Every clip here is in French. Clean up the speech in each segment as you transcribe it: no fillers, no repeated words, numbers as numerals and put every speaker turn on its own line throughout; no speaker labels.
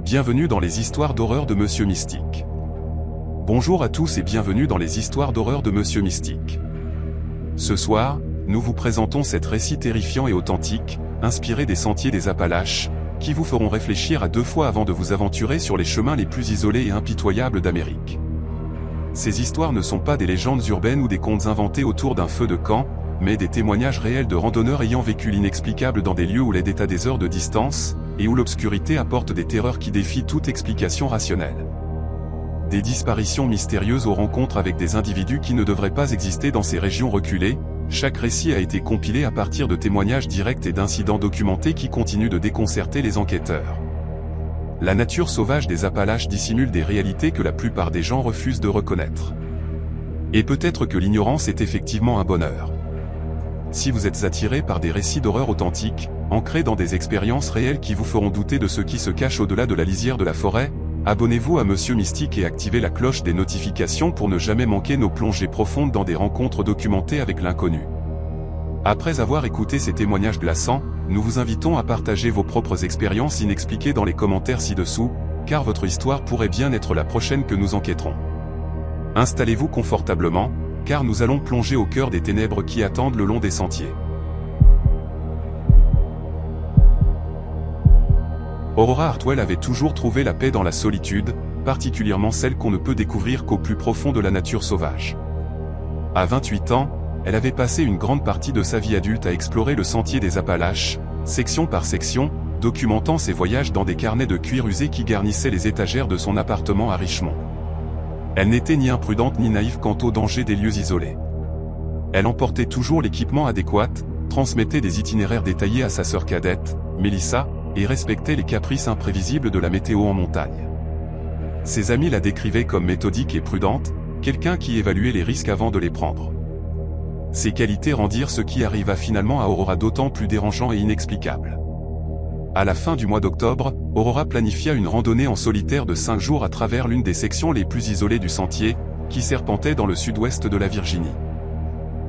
Bienvenue dans les histoires d'horreur de Monsieur Mystique. Bonjour à tous et bienvenue dans les histoires d'horreur de Monsieur Mystique. Ce soir, nous vous présentons cet récit terrifiant et authentique, inspiré des sentiers des Appalaches, qui vous feront réfléchir à deux fois avant de vous aventurer sur les chemins les plus isolés et impitoyables d'Amérique. Ces histoires ne sont pas des légendes urbaines ou des contes inventés autour d'un feu de camp, mais des témoignages réels de randonneurs ayant vécu l'inexplicable dans des lieux où l'aide est à des heures de distance, et où l'obscurité apporte des terreurs qui défient toute explication rationnelle. Des disparitions mystérieuses aux rencontres avec des individus qui ne devraient pas exister dans ces régions reculées, chaque récit a été compilé à partir de témoignages directs et d'incidents documentés qui continuent de déconcerter les enquêteurs. La nature sauvage des Appalaches dissimule des réalités que la plupart des gens refusent de reconnaître. Et peut-être que l'ignorance est effectivement un bonheur. Si vous êtes attiré par des récits d'horreur authentiques, ancrés dans des expériences réelles qui vous feront douter de ce qui se cache au-delà de la lisière de la forêt, abonnez-vous à Monsieur Mystique et activez la cloche des notifications pour ne jamais manquer nos plongées profondes dans des rencontres documentées avec l'inconnu. Après avoir écouté ces témoignages glaçants, nous vous invitons à partager vos propres expériences inexpliquées dans les commentaires ci-dessous, car votre histoire pourrait bien être la prochaine que nous enquêterons. Installez-vous confortablement, car nous allons plonger au cœur des ténèbres qui attendent le long des sentiers. Aurora Hartwell avait toujours trouvé la paix dans la solitude, particulièrement celle qu'on ne peut découvrir qu'au plus profond de la nature sauvage. À 28 ans, elle avait passé une grande partie de sa vie adulte à explorer le sentier des Appalaches, section par section, documentant ses voyages dans des carnets de cuir usé qui garnissaient les étagères de son appartement à Richmond. Elle n'était ni imprudente ni naïve quant aux dangers des lieux isolés. Elle emportait toujours l'équipement adéquat, transmettait des itinéraires détaillés à sa sœur cadette, Melissa, et respectait les caprices imprévisibles de la météo en montagne. Ses amis la décrivaient comme méthodique et prudente, quelqu'un qui évaluait les risques avant de les prendre. Ces qualités rendirent ce qui arriva finalement à Aurora d'autant plus dérangeant et inexplicable. À la fin du mois d'octobre, Aurora planifia une randonnée en solitaire de 5 jours à travers l'une des sections les plus isolées du sentier, qui serpentait dans le sud-ouest de la Virginie.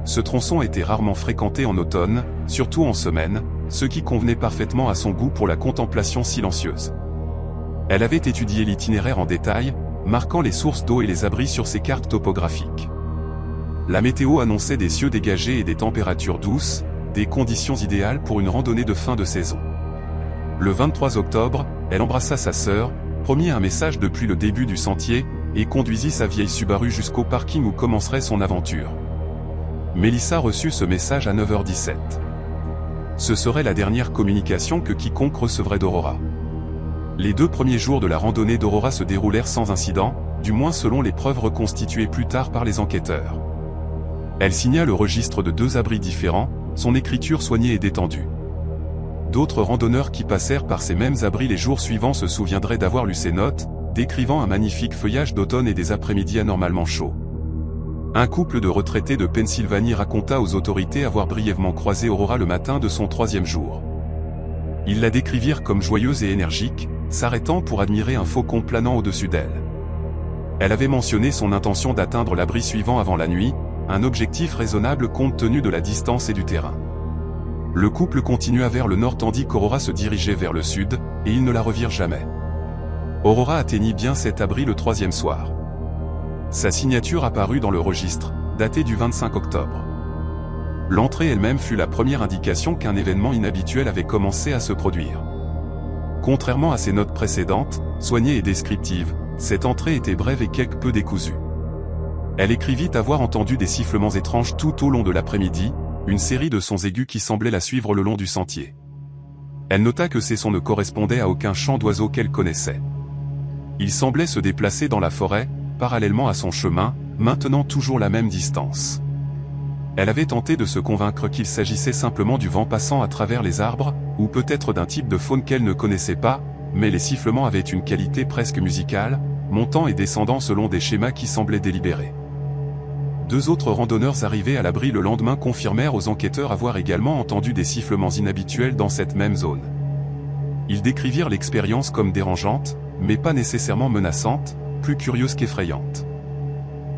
Ce tronçon était rarement fréquenté en automne, surtout en semaine, ce qui convenait parfaitement à son goût pour la contemplation silencieuse. Elle avait étudié l'itinéraire en détail, marquant les sources d'eau et les abris sur ses cartes topographiques. La météo annonçait des cieux dégagés et des températures douces, des conditions idéales pour une randonnée de fin de saison. Le 23 octobre, elle embrassa sa sœur, promit un message depuis le début du sentier, et conduisit sa vieille Subaru jusqu'au parking où commencerait son aventure. Melissa reçut ce message à 9h17. Ce serait la dernière communication que quiconque recevrait d'Aurora. Les 2 premiers jours de la randonnée d'Aurora se déroulèrent sans incident, du moins selon les preuves reconstituées plus tard par les enquêteurs. Elle signa le registre de 2 abris différents, son écriture soignée et détendue. D'autres randonneurs qui passèrent par ces mêmes abris les jours suivants se souviendraient d'avoir lu ces notes, décrivant un magnifique feuillage d'automne et des après-midi anormalement chauds. Un couple de retraités de Pennsylvanie raconta aux autorités avoir brièvement croisé Aurora le matin de son 3e jour. Ils la décrivirent comme joyeuse et énergique, s'arrêtant pour admirer un faucon planant au-dessus d'elle. Elle avait mentionné son intention d'atteindre l'abri suivant avant la nuit, un objectif raisonnable compte tenu de la distance et du terrain. Le couple continua vers le nord tandis qu'Aurora se dirigeait vers le sud, et ils ne la revirent jamais. Aurora atteignit bien cet abri le 3e soir. Sa signature apparut dans le registre, daté du 25 octobre. L'entrée elle-même fut la première indication qu'un événement inhabituel avait commencé à se produire. Contrairement à ses notes précédentes, soignées et descriptives, cette entrée était brève et quelque peu décousue. Elle écrivit avoir entendu des sifflements étranges tout au long de l'après-midi, une série de sons aigus qui semblaient la suivre le long du sentier. Elle nota que ces sons ne correspondaient à aucun chant d'oiseau qu'elle connaissait. Ils semblaient se déplacer dans la forêt, parallèlement à son chemin, maintenant toujours la même distance. Elle avait tenté de se convaincre qu'il s'agissait simplement du vent passant à travers les arbres, ou peut-être d'un type de faune qu'elle ne connaissait pas, mais les sifflements avaient une qualité presque musicale, montant et descendant selon des schémas qui semblaient délibérés. 2 autres randonneurs arrivés à l'abri le lendemain confirmèrent aux enquêteurs avoir également entendu des sifflements inhabituels dans cette même zone. Ils décrivirent l'expérience comme dérangeante, mais pas nécessairement menaçante, plus curieuse qu'effrayante.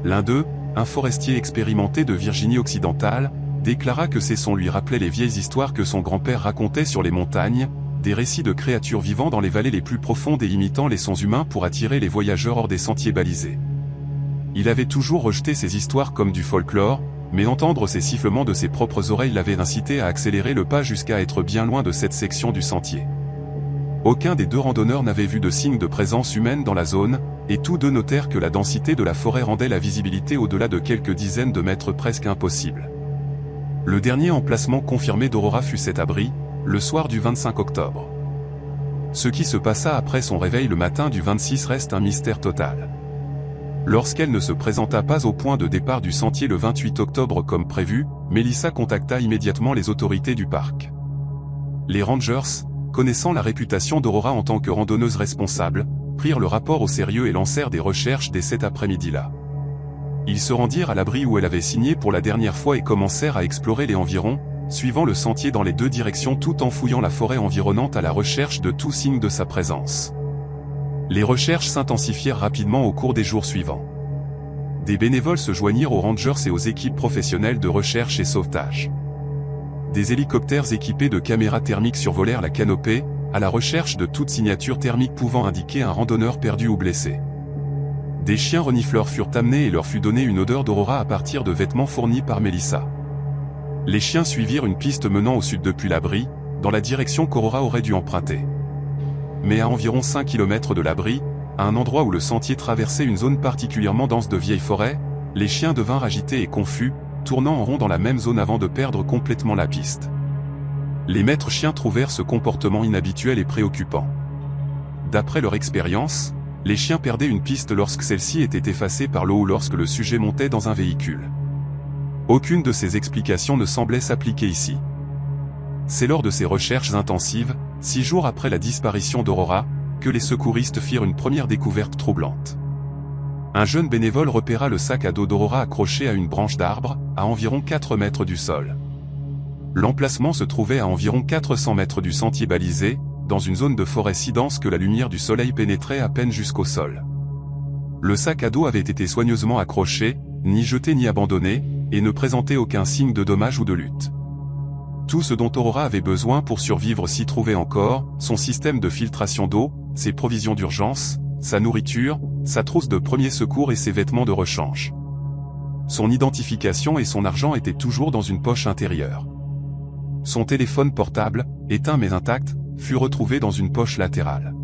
L'un d'eux, un forestier expérimenté de Virginie occidentale, déclara que ces sons lui rappelaient les vieilles histoires que son grand-père racontait sur les montagnes, des récits de créatures vivant dans les vallées les plus profondes et imitant les sons humains pour attirer les voyageurs hors des sentiers balisés. Il avait toujours rejeté ces histoires comme du folklore, mais entendre ces sifflements de ses propres oreilles l'avait incité à accélérer le pas jusqu'à être bien loin de cette section du sentier. Aucun des deux randonneurs n'avait vu de signe de présence humaine dans la zone, et tous deux notèrent que la densité de la forêt rendait la visibilité au-delà de quelques dizaines de mètres presque impossible. Le dernier emplacement confirmé d'Aurora fut cet abri, le soir du 25 octobre. Ce qui se passa après son réveil le matin du 26 reste un mystère total. Lorsqu'elle ne se présenta pas au point de départ du sentier le 28 octobre comme prévu, Melissa contacta immédiatement les autorités du parc. Les rangers, connaissant la réputation d'Aurora en tant que randonneuse responsable, prirent le rapport au sérieux et lancèrent des recherches dès cet après-midi-là. Ils se rendirent à l'abri où elle avait signé pour la dernière fois et commencèrent à explorer les environs, suivant le sentier dans les deux directions tout en fouillant la forêt environnante à la recherche de tout signe de sa présence. Les recherches s'intensifièrent rapidement au cours des jours suivants. Des bénévoles se joignirent aux rangers et aux équipes professionnelles de recherche et sauvetage. Des hélicoptères équipés de caméras thermiques survolèrent la canopée, à la recherche de toute signature thermique pouvant indiquer un randonneur perdu ou blessé. Des chiens renifleurs furent amenés et leur fut donnée une odeur d'Aurora à partir de vêtements fournis par Melissa. Les chiens suivirent une piste menant au sud depuis l'abri, dans la direction qu'Aurora aurait dû emprunter. Mais à environ 5 km de l'abri, à un endroit où le sentier traversait une zone particulièrement dense de vieilles forêts, les chiens devinrent agités et confus, tournant en rond dans la même zone avant de perdre complètement la piste. Les maîtres chiens trouvèrent ce comportement inhabituel et préoccupant. D'après leur expérience, les chiens perdaient une piste lorsque celle-ci était effacée par l'eau ou lorsque le sujet montait dans un véhicule. Aucune de ces explications ne semblait s'appliquer ici. C'est lors de ces recherches intensives, 6 jours après la disparition d'Aurora, que les secouristes firent une première découverte troublante. Un jeune bénévole repéra le sac à dos d'Aurora accroché à une branche d'arbre, à environ 4 mètres du sol. L'emplacement se trouvait à environ 400 mètres du sentier balisé, dans une zone de forêt si dense que la lumière du soleil pénétrait à peine jusqu'au sol. Le sac à dos avait été soigneusement accroché, ni jeté ni abandonné, et ne présentait aucun signe de dommage ou de lutte. Tout ce dont Aurora avait besoin pour survivre s'y trouvait encore, son système de filtration d'eau, ses provisions d'urgence, sa nourriture, sa trousse de premiers secours et ses vêtements de rechange. Son identification et son argent étaient toujours dans une poche intérieure. Son téléphone portable, éteint mais intact, fut retrouvé dans une poche latérale.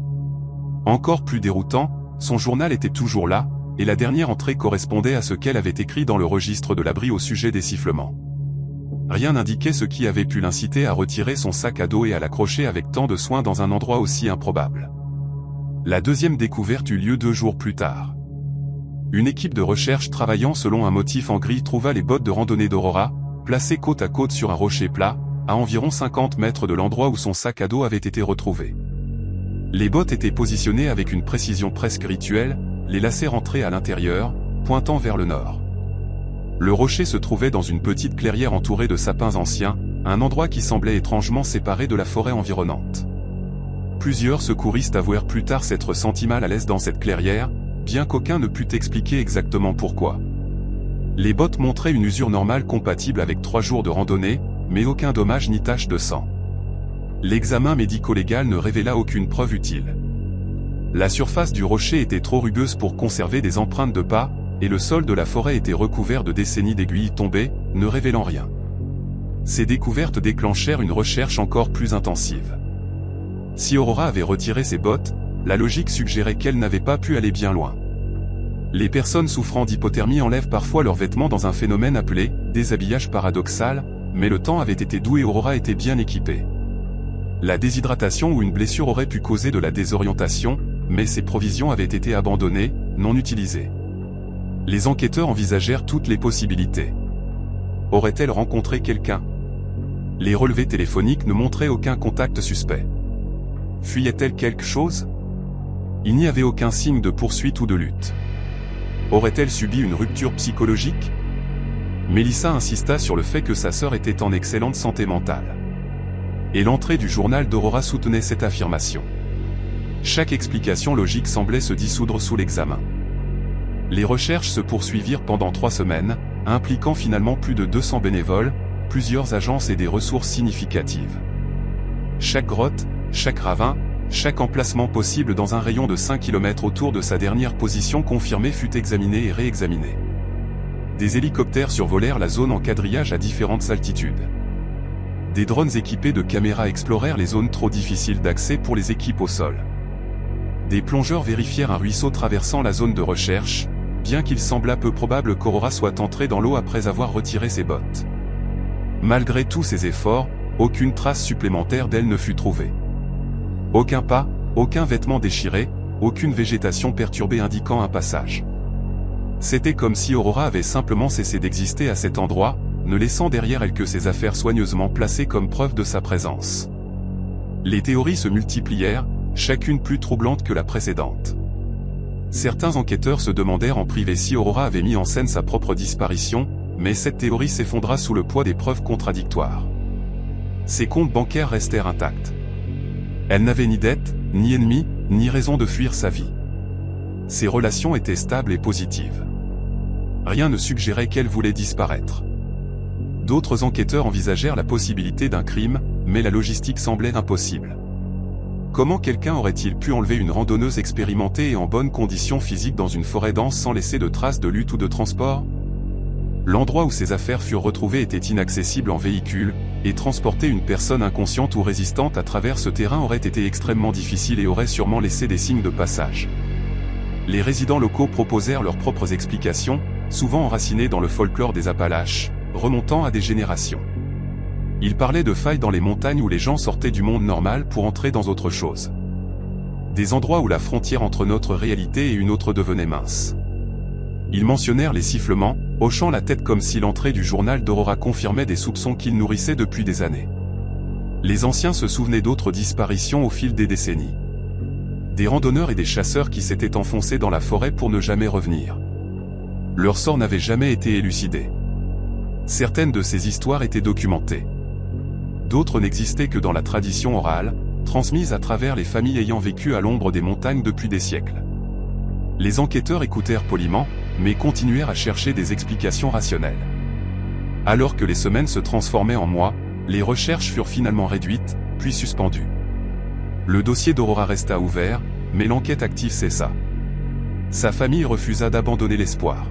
Encore plus déroutant, son journal était toujours là, et la dernière entrée correspondait à ce qu'elle avait écrit dans le registre de l'abri au sujet des sifflements. Rien n'indiquait ce qui avait pu l'inciter à retirer son sac à dos et à l'accrocher avec tant de soin dans un endroit aussi improbable. La deuxième découverte eut lieu 2 jours plus tard. Une équipe de recherche travaillant selon un motif en gris trouva les bottes de randonnée d'Aurora, placées côte à côte sur un rocher plat, à environ 50 mètres de l'endroit où son sac à dos avait été retrouvé. Les bottes étaient positionnées avec une précision presque rituelle, les lacets rentrés à l'intérieur, pointant vers le nord. Le rocher se trouvait dans une petite clairière entourée de sapins anciens, un endroit qui semblait étrangement séparé de la forêt environnante. Plusieurs secouristes avouèrent plus tard s'être sentis mal à l'aise dans cette clairière, bien qu'aucun ne pût expliquer exactement pourquoi. Les bottes montraient une usure normale compatible avec 3 jours de randonnée, mais aucun dommage ni tache de sang. L'examen médico-légal ne révéla aucune preuve utile. La surface du rocher était trop rugueuse pour conserver des empreintes de pas, et le sol de la forêt était recouvert de décennies d'aiguilles tombées, ne révélant rien. Ces découvertes déclenchèrent une recherche encore plus intensive. Si Aurora avait retiré ses bottes, la logique suggérait qu'elle n'avait pas pu aller bien loin. Les personnes souffrant d'hypothermie enlèvent parfois leurs vêtements dans un phénomène appelé « déshabillage paradoxal », mais le temps avait été doux et Aurora était bien équipée. La déshydratation ou une blessure aurait pu causer de la désorientation, mais ses provisions avaient été abandonnées, non utilisées. Les enquêteurs envisagèrent toutes les possibilités. Aurait-elle rencontré quelqu'un? Les relevés téléphoniques ne montraient aucun contact suspect. Fuyait-elle quelque chose? Il n'y avait aucun signe de poursuite ou de lutte. Aurait-elle subi une rupture psychologique? Melissa insista sur le fait que sa sœur était en excellente santé mentale. Et l'entrée du journal d'Aurora soutenait cette affirmation. Chaque explication logique semblait se dissoudre sous l'examen. Les recherches se poursuivirent pendant 3 semaines, impliquant finalement plus de 200 bénévoles, plusieurs agences et des ressources significatives. Chaque grotte, chaque ravin, chaque emplacement possible dans un rayon de 5 km autour de sa dernière position confirmée fut examiné et réexaminé. Des hélicoptères survolèrent la zone en quadrillage à différentes altitudes. Des drones équipés de caméras explorèrent les zones trop difficiles d'accès pour les équipes au sol. Des plongeurs vérifièrent un ruisseau traversant la zone de recherche, bien qu'il semblât peu probable qu'Aurora soit entrée dans l'eau après avoir retiré ses bottes. Malgré tous ces efforts, aucune trace supplémentaire d'elle ne fut trouvée. Aucun pas, aucun vêtement déchiré, aucune végétation perturbée indiquant un passage. C'était comme si Aurora avait simplement cessé d'exister à cet endroit, ne laissant derrière elle que ses affaires soigneusement placées comme preuve de sa présence. Les théories se multiplièrent, chacune plus troublante que la précédente. Certains enquêteurs se demandèrent en privé si Aurora avait mis en scène sa propre disparition, mais cette théorie s'effondra sous le poids des preuves contradictoires. Ses comptes bancaires restèrent intacts. Elle n'avait ni dette, ni ennemi, ni raison de fuir sa vie. Ses relations étaient stables et positives. Rien ne suggérait qu'elle voulait disparaître. D'autres enquêteurs envisagèrent la possibilité d'un crime, mais la logistique semblait impossible. Comment quelqu'un aurait-il pu enlever une randonneuse expérimentée et en bonne condition physique dans une forêt dense sans laisser de traces de lutte ou de transport? L'endroit où ses affaires furent retrouvées était inaccessible en véhicule, et transporter une personne inconsciente ou résistante à travers ce terrain aurait été extrêmement difficile et aurait sûrement laissé des signes de passage. Les résidents locaux proposèrent leurs propres explications, souvent enracinées dans le folklore des Appalaches, remontant à des générations. Ils parlaient de failles dans les montagnes où les gens sortaient du monde normal pour entrer dans autre chose. Des endroits où la frontière entre notre réalité et une autre devenait mince. Ils mentionnèrent les sifflements, hochant la tête comme si l'entrée du journal d'Aurora confirmait des soupçons qu'ils nourrissaient depuis des années. Les anciens se souvenaient d'autres disparitions au fil des décennies. Des randonneurs et des chasseurs qui s'étaient enfoncés dans la forêt pour ne jamais revenir. Leur sort n'avait jamais été élucidé. Certaines de ces histoires étaient documentées. D'autres n'existaient que dans la tradition orale, transmise à travers les familles ayant vécu à l'ombre des montagnes depuis des siècles. Les enquêteurs écoutèrent poliment, mais continuèrent à chercher des explications rationnelles. Alors que les semaines se transformaient en mois, les recherches furent finalement réduites, puis suspendues. Le dossier d'Aurora resta ouvert, mais l'enquête active cessa. Sa famille refusa d'abandonner l'espoir.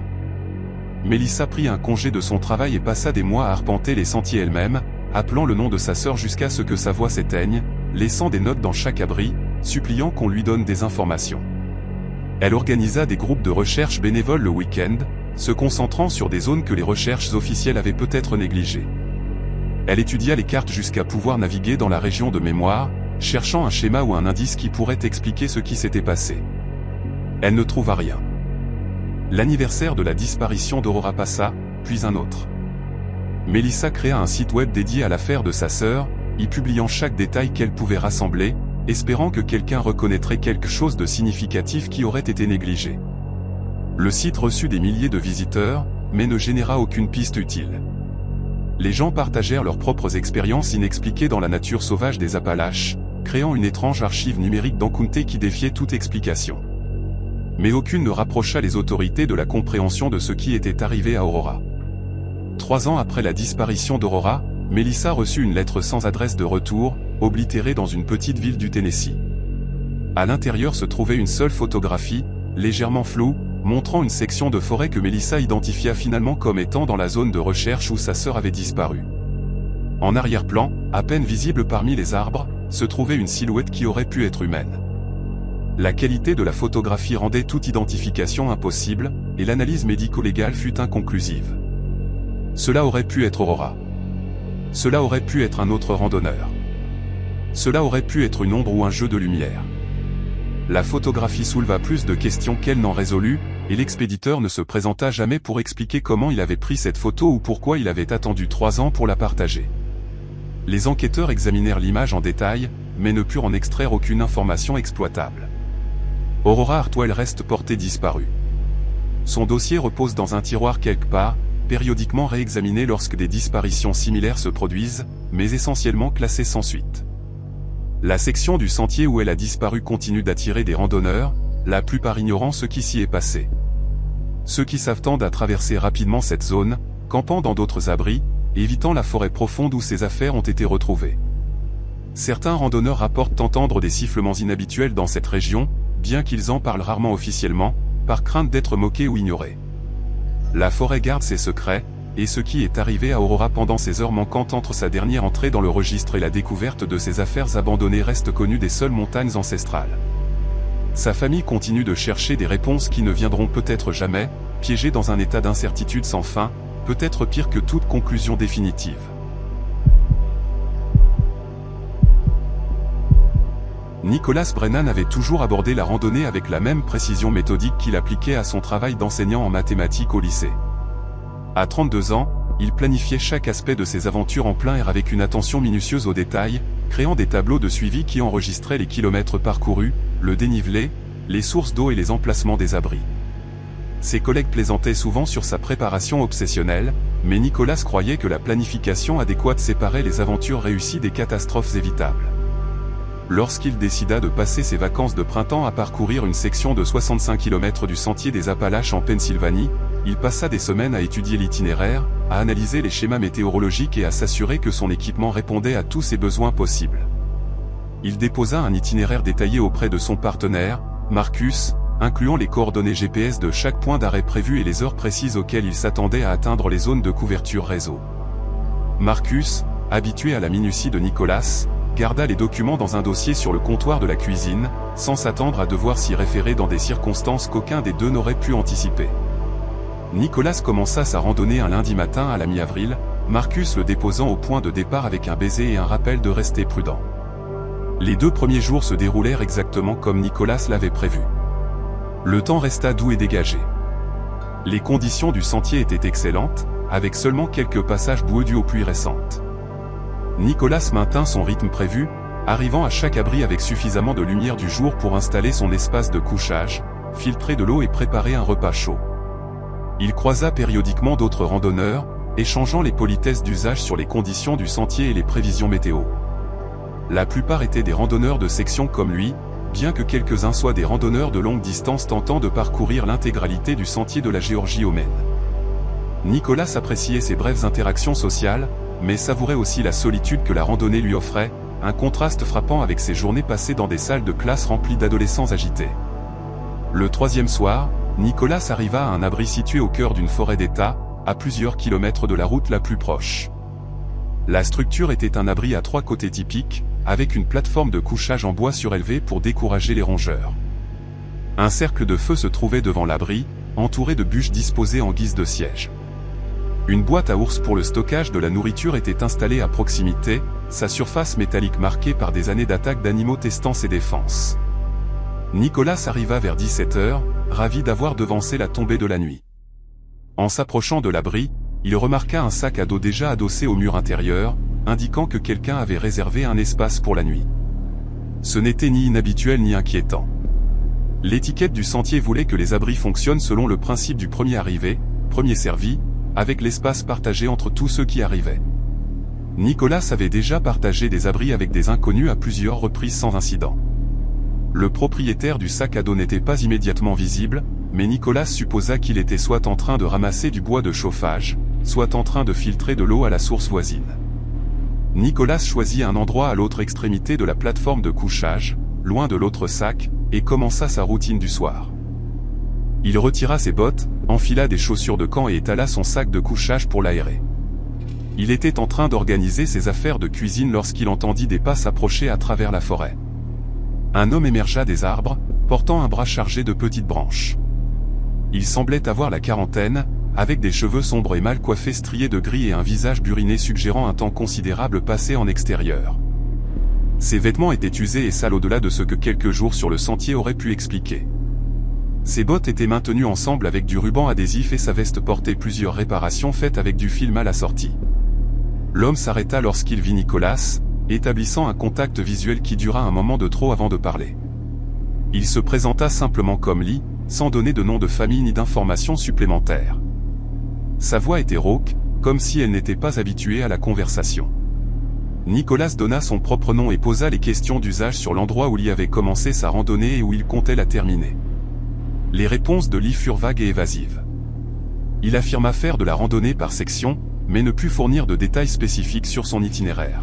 Melissa prit un congé de son travail et passa des mois à arpenter les sentiers elle-même, appelant le nom de sa sœur jusqu'à ce que sa voix s'éteigne, laissant des notes dans chaque abri, suppliant qu'on lui donne des informations. Elle organisa des groupes de recherche bénévoles le week-end, se concentrant sur des zones que les recherches officielles avaient peut-être négligées. Elle étudia les cartes jusqu'à pouvoir naviguer dans la région de mémoire, cherchant un schéma ou un indice qui pourrait expliquer ce qui s'était passé. Elle ne trouva rien. L'anniversaire de la disparition d'Aurora passa, puis un autre. Melissa créa un site web dédié à l'affaire de sa sœur, y publiant chaque détail qu'elle pouvait rassembler, espérant que quelqu'un reconnaîtrait quelque chose de significatif qui aurait été négligé. Le site reçut des milliers de visiteurs, mais ne généra aucune piste utile. Les gens partagèrent leurs propres expériences inexpliquées dans la nature sauvage des Appalaches, créant une étrange archive numérique d'Ancounte qui défiait toute explication. Mais aucune ne rapprocha les autorités de la compréhension de ce qui était arrivé à Aurora. 3 ans après la disparition d'Aurora, Melissa reçut une lettre sans adresse de retour, oblitérée dans une petite ville du Tennessee. À l'intérieur se trouvait une seule photographie, légèrement floue, montrant une section de forêt que Melissa identifia finalement comme étant dans la zone de recherche où sa sœur avait disparu. En arrière-plan, à peine visible parmi les arbres, se trouvait une silhouette qui aurait pu être humaine. La qualité de la photographie rendait toute identification impossible, et l'analyse médico-légale fut inconclusive. Cela aurait pu être Aurora. Cela aurait pu être un autre randonneur. Cela aurait pu être une ombre ou un jeu de lumière. La photographie souleva plus de questions qu'elle n'en résolut, et l'expéditeur ne se présenta jamais pour expliquer comment il avait pris cette photo ou pourquoi il avait attendu 3 ans pour la partager. Les enquêteurs examinèrent l'image en détail, mais ne purent en extraire aucune information exploitable. Aurora Hartwell reste portée disparue. Son dossier repose dans un tiroir quelque part, périodiquement réexaminé lorsque des disparitions similaires se produisent, mais essentiellement classé sans suite. La section du sentier où elle a disparu continue d'attirer des randonneurs, la plupart ignorant ce qui s'y est passé. Ceux qui savent tendent à traverser rapidement cette zone, campant dans d'autres abris, évitant la forêt profonde où ces affaires ont été retrouvées. Certains randonneurs rapportent entendre des sifflements inhabituels dans cette région, bien qu'ils en parlent rarement officiellement, par crainte d'être moqués ou ignorés. La forêt garde ses secrets, et ce qui est arrivé à Aurora pendant ces heures manquantes entre sa dernière entrée dans le registre et la découverte de ses affaires abandonnées reste connu des seules montagnes ancestrales. Sa famille continue de chercher des réponses qui ne viendront peut-être jamais, piégée dans un état d'incertitude sans fin, peut-être pire que toute conclusion définitive. Nicholas Brennan avait toujours abordé la randonnée avec la même précision méthodique qu'il appliquait à son travail d'enseignant en mathématiques au lycée. À 32 ans, il planifiait chaque aspect de ses aventures en plein air avec une attention minutieuse aux détails, créant des tableaux de suivi qui enregistraient les kilomètres parcourus, le dénivelé, les sources d'eau et les emplacements des abris. Ses collègues plaisantaient souvent sur sa préparation obsessionnelle, mais Nicholas croyait que la planification adéquate séparait les aventures réussies des catastrophes évitables. Lorsqu'il décida de passer ses vacances de printemps à parcourir une section de 65 km du sentier des Appalaches en Pennsylvanie, il passa des semaines à étudier l'itinéraire, à analyser les schémas météorologiques et à s'assurer que son équipement répondait à tous ses besoins possibles. Il déposa un itinéraire détaillé auprès de son partenaire, Marcus, incluant les coordonnées GPS de chaque point d'arrêt prévu et les heures précises auxquelles il s'attendait à atteindre les zones de couverture réseau. Marcus, habitué à la minutie de Nicholas, garda les documents dans un dossier sur le comptoir de la cuisine, sans s'attendre à devoir s'y référer dans des circonstances qu'aucun des deux n'aurait pu anticiper. Nicholas commença sa randonnée un lundi matin à la mi-avril, Marcus le déposant au point de départ avec un baiser et un rappel de rester prudent. Les 2 premiers jours se déroulèrent exactement comme Nicholas l'avait prévu. Le temps resta doux et dégagé. Les conditions du sentier étaient excellentes, avec seulement quelques passages boueux dus aux pluies récentes. Nicholas maintint son rythme prévu, arrivant à chaque abri avec suffisamment de lumière du jour pour installer son espace de couchage, filtrer de l'eau et préparer un repas chaud. Il croisa périodiquement d'autres randonneurs, échangeant les politesses d'usage sur les conditions du sentier et les prévisions météo. La plupart étaient des randonneurs de section comme lui, bien que quelques-uns soient des randonneurs de longue distance tentant de parcourir l'intégralité du sentier de la Géorgie au Maine. Nicholas appréciait ces brèves interactions sociales, mais savourait aussi la solitude que la randonnée lui offrait, un contraste frappant avec ses journées passées dans des salles de classe remplies d'adolescents agités. Le 3e soir, Nicholas arriva à un abri situé au cœur d'une forêt d'État, à plusieurs kilomètres de la route la plus proche. La structure était un abri à 3 côtés typiques, avec une plateforme de couchage en bois surélevé pour décourager les rongeurs. Un cercle de feu se trouvait devant l'abri, entouré de bûches disposées en guise de siège. Une boîte à ours pour le stockage de la nourriture était installée à proximité, sa surface métallique marquée par des années d'attaque d'animaux testant ses défenses. Nicholas arriva vers 17 h, ravi d'avoir devancé la tombée de la nuit. En s'approchant de l'abri, il remarqua un sac à dos déjà adossé au mur intérieur, indiquant que quelqu'un avait réservé un espace pour la nuit. Ce n'était ni inhabituel ni inquiétant. L'étiquette du sentier voulait que les abris fonctionnent selon le principe du premier arrivé, premier servi, avec l'espace partagé entre tous ceux qui arrivaient. Nicholas avait déjà partagé des abris avec des inconnus à plusieurs reprises sans incident. Le propriétaire du sac à dos n'était pas immédiatement visible, mais Nicholas supposa qu'il était soit en train de ramasser du bois de chauffage, soit en train de filtrer de l'eau à la source voisine. Nicholas choisit un endroit à l'autre extrémité de la plateforme de couchage, loin de l'autre sac, et commença sa routine du soir. Il retira ses bottes, enfila des chaussures de camp et étala son sac de couchage pour l'aérer. Il était en train d'organiser ses affaires de cuisine lorsqu'il entendit des pas s'approcher à travers la forêt. Un homme émergea des arbres, portant un bras chargé de petites branches. Il semblait avoir la quarantaine, avec des cheveux sombres et mal coiffés striés de gris et un visage buriné suggérant un temps considérable passé en extérieur. Ses vêtements étaient usés et sales au-delà de ce que quelques jours sur le sentier auraient pu expliquer. Ses bottes étaient maintenues ensemble avec du ruban adhésif et sa veste portait plusieurs réparations faites avec du film à la sortie. L'homme s'arrêta lorsqu'il vit Nicholas, établissant un contact visuel qui dura un moment de trop avant de parler. Il se présenta simplement comme Lee, sans donner de nom de famille ni d'informations supplémentaires. Sa voix était rauque, comme si elle n'était pas habituée à la conversation. Nicholas donna son propre nom et posa les questions d'usage sur l'endroit où Lee avait commencé sa randonnée et où il comptait la terminer. Les réponses de Lee furent vagues et évasives. Il affirma faire de la randonnée par section, mais ne put fournir de détails spécifiques sur son itinéraire.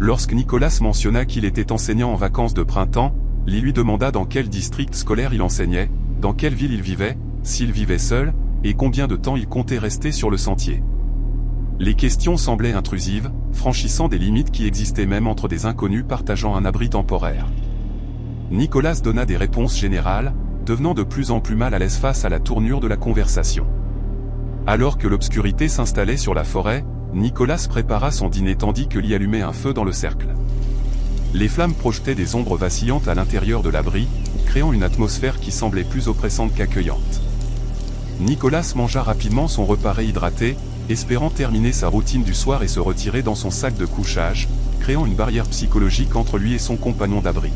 Lorsque Nicolas mentionna qu'il était enseignant en vacances de printemps, Lee lui demanda dans quel district scolaire il enseignait, dans quelle ville il vivait, s'il vivait seul, et combien de temps il comptait rester sur le sentier. Les questions semblaient intrusives, franchissant des limites qui existaient même entre des inconnus partageant un abri temporaire. Nicolas donna des réponses générales, devenant de plus en plus mal à l'aise face à la tournure de la conversation. Alors que l'obscurité s'installait sur la forêt, Nicolas prépara son dîner tandis que Lee allumait un feu dans le cercle. Les flammes projetaient des ombres vacillantes à l'intérieur de l'abri, créant une atmosphère qui semblait plus oppressante qu'accueillante. Nicolas mangea rapidement son repas réhydraté, espérant terminer sa routine du soir et se retirer dans son sac de couchage, créant une barrière psychologique entre lui et son compagnon d'abri.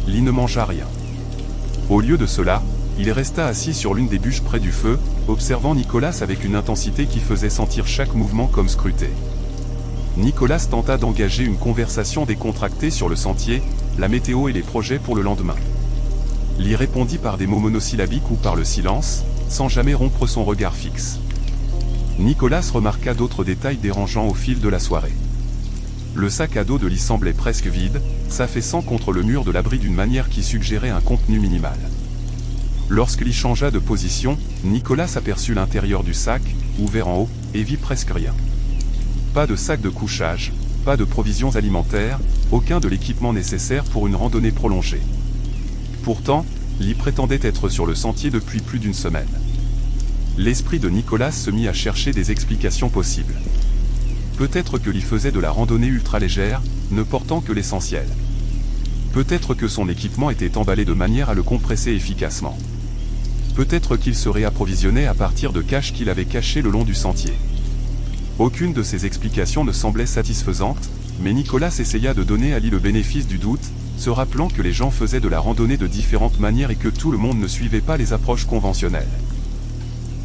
Lee ne mangea rien. Au lieu de cela, il resta assis sur l'une des bûches près du feu, observant Nicolas avec une intensité qui faisait sentir chaque mouvement comme scruté. Nicolas tenta d'engager une conversation décontractée sur le sentier, la météo et les projets pour le lendemain. Lee répondit par des mots monosyllabiques ou par le silence, sans jamais rompre son regard fixe. Nicolas remarqua d'autres détails dérangeants au fil de la soirée. Le sac à dos de Lee semblait presque vide, s'affaissant contre le mur de l'abri d'une manière qui suggérait un contenu minimal. Lorsque Lee changea de position, Nicolas aperçut l'intérieur du sac, ouvert en haut, et vit presque rien. Pas de sac de couchage, pas de provisions alimentaires, aucun de l'équipement nécessaire pour une randonnée prolongée. Pourtant, Lee prétendait être sur le sentier depuis plus d'une semaine. L'esprit de Nicolas se mit à chercher des explications possibles. Peut-être que Lee faisait de la randonnée ultra-légère, ne portant que l'essentiel. Peut-être que son équipement était emballé de manière à le compresser efficacement. Peut-être qu'il se réapprovisionnait à partir de caches qu'il avait cachées le long du sentier. Aucune de ces explications ne semblait satisfaisante, mais Nicolas essaya de donner à Lee le bénéfice du doute, se rappelant que les gens faisaient de la randonnée de différentes manières et que tout le monde ne suivait pas les approches conventionnelles.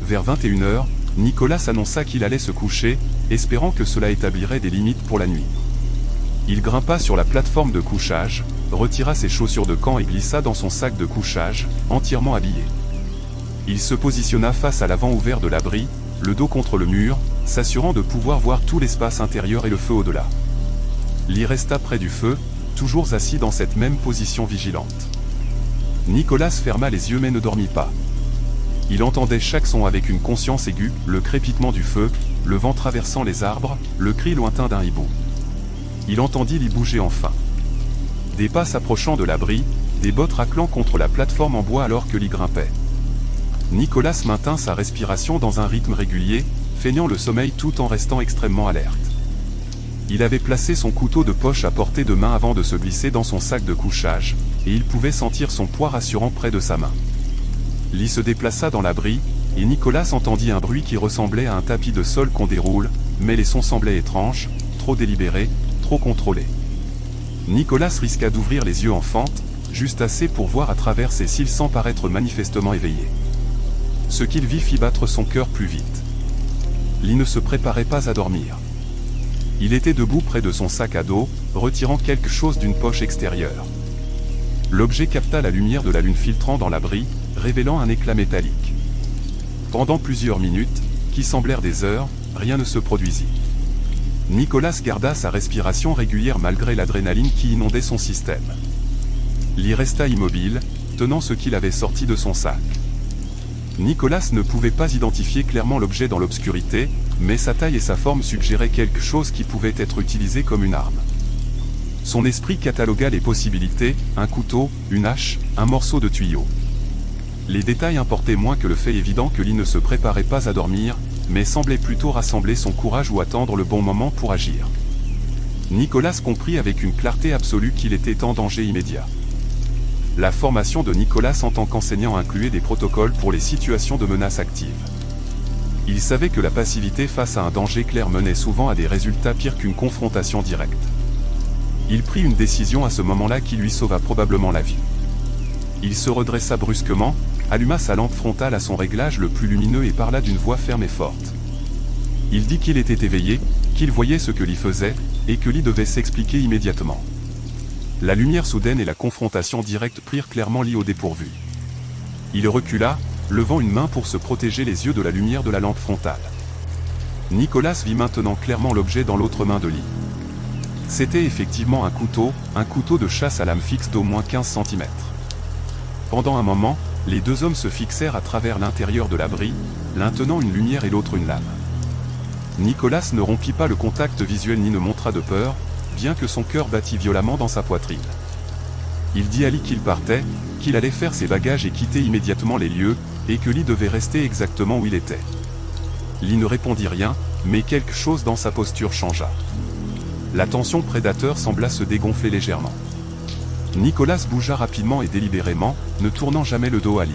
Vers 21h, Nicolas annonça qu'il allait se coucher, espérant que cela établirait des limites pour la nuit. Il grimpa sur la plateforme de couchage, retira ses chaussures de camp et glissa dans son sac de couchage, entièrement habillé. Il se positionna face à l'avant ouvert de l'abri, le dos contre le mur, s'assurant de pouvoir voir tout l'espace intérieur et le feu au-delà. Lee resta près du feu, toujours assis dans cette même position vigilante. Nicolas ferma les yeux mais ne dormit pas. Il entendait chaque son avec une conscience aiguë, le crépitement du feu, le vent traversant les arbres, le cri lointain d'un hibou. Il entendit Lee bouger enfin. Des pas s'approchant de l'abri, des bottes raclant contre la plateforme en bois alors que Lee grimpait. Nicolas maintint sa respiration dans un rythme régulier, feignant le sommeil tout en restant extrêmement alerte. Il avait placé son couteau de poche à portée de main avant de se glisser dans son sac de couchage, et il pouvait sentir son poids rassurant près de sa main. Lee se déplaça dans l'abri, et Nicolas entendit un bruit qui ressemblait à un tapis de sol qu'on déroule, mais les sons semblaient étranges, trop délibérés, trop contrôlés. Nicolas risqua d'ouvrir les yeux en fente, juste assez pour voir à travers ses cils sans paraître manifestement éveillé. Ce qu'il vit fit battre son cœur plus vite. Lee ne se préparait pas à dormir. Il était debout près de son sac à dos, retirant quelque chose d'une poche extérieure. L'objet capta la lumière de la lune filtrant dans l'abri, révélant un éclat métallique. Pendant plusieurs minutes, qui semblèrent des heures, rien ne se produisit. Nicolas garda sa respiration régulière malgré l'adrénaline qui inondait son système. Lee resta immobile, tenant ce qu'il avait sorti de son sac. Nicolas ne pouvait pas identifier clairement l'objet dans l'obscurité, mais sa taille et sa forme suggéraient quelque chose qui pouvait être utilisé comme une arme. Son esprit catalogua les possibilités, un couteau, une hache, un morceau de tuyau. Les détails importaient moins que le fait évident que Lee ne se préparait pas à dormir, mais semblait plutôt rassembler son courage ou attendre le bon moment pour agir. Nicolas comprit avec une clarté absolue qu'il était en danger immédiat. La formation de Nicolas en tant qu'enseignant incluait des protocoles pour les situations de menace active. Il savait que la passivité face à un danger clair menait souvent à des résultats pires qu'une confrontation directe. Il prit une décision à ce moment-là qui lui sauva probablement la vie. Il se redressa brusquement, alluma sa lampe frontale à son réglage le plus lumineux et parla d'une voix ferme et forte. Il dit qu'il était éveillé, qu'il voyait ce que Lee faisait, et que Lee devait s'expliquer immédiatement. La lumière soudaine et la confrontation directe prirent clairement Lee au dépourvu. Il recula, levant une main pour se protéger les yeux de la lumière de la lampe frontale. Nicolas vit maintenant clairement l'objet dans l'autre main de Lee. C'était effectivement un couteau de chasse à lame fixe d'au moins 15 cm. Pendant un moment, les deux hommes se fixèrent à travers l'intérieur de l'abri, l'un tenant une lumière et l'autre une lame. Nicolas ne rompit pas le contact visuel ni ne montra de peur, bien que son cœur battît violemment dans sa poitrine. Il dit à Lee qu'il partait, qu'il allait faire ses bagages et quitter immédiatement les lieux, et que Lee devait rester exactement où il était. Lee ne répondit rien, mais quelque chose dans sa posture changea. La tension prédateur sembla se dégonfler légèrement. Nicolas bougea rapidement et délibérément, ne tournant jamais le dos à Lee.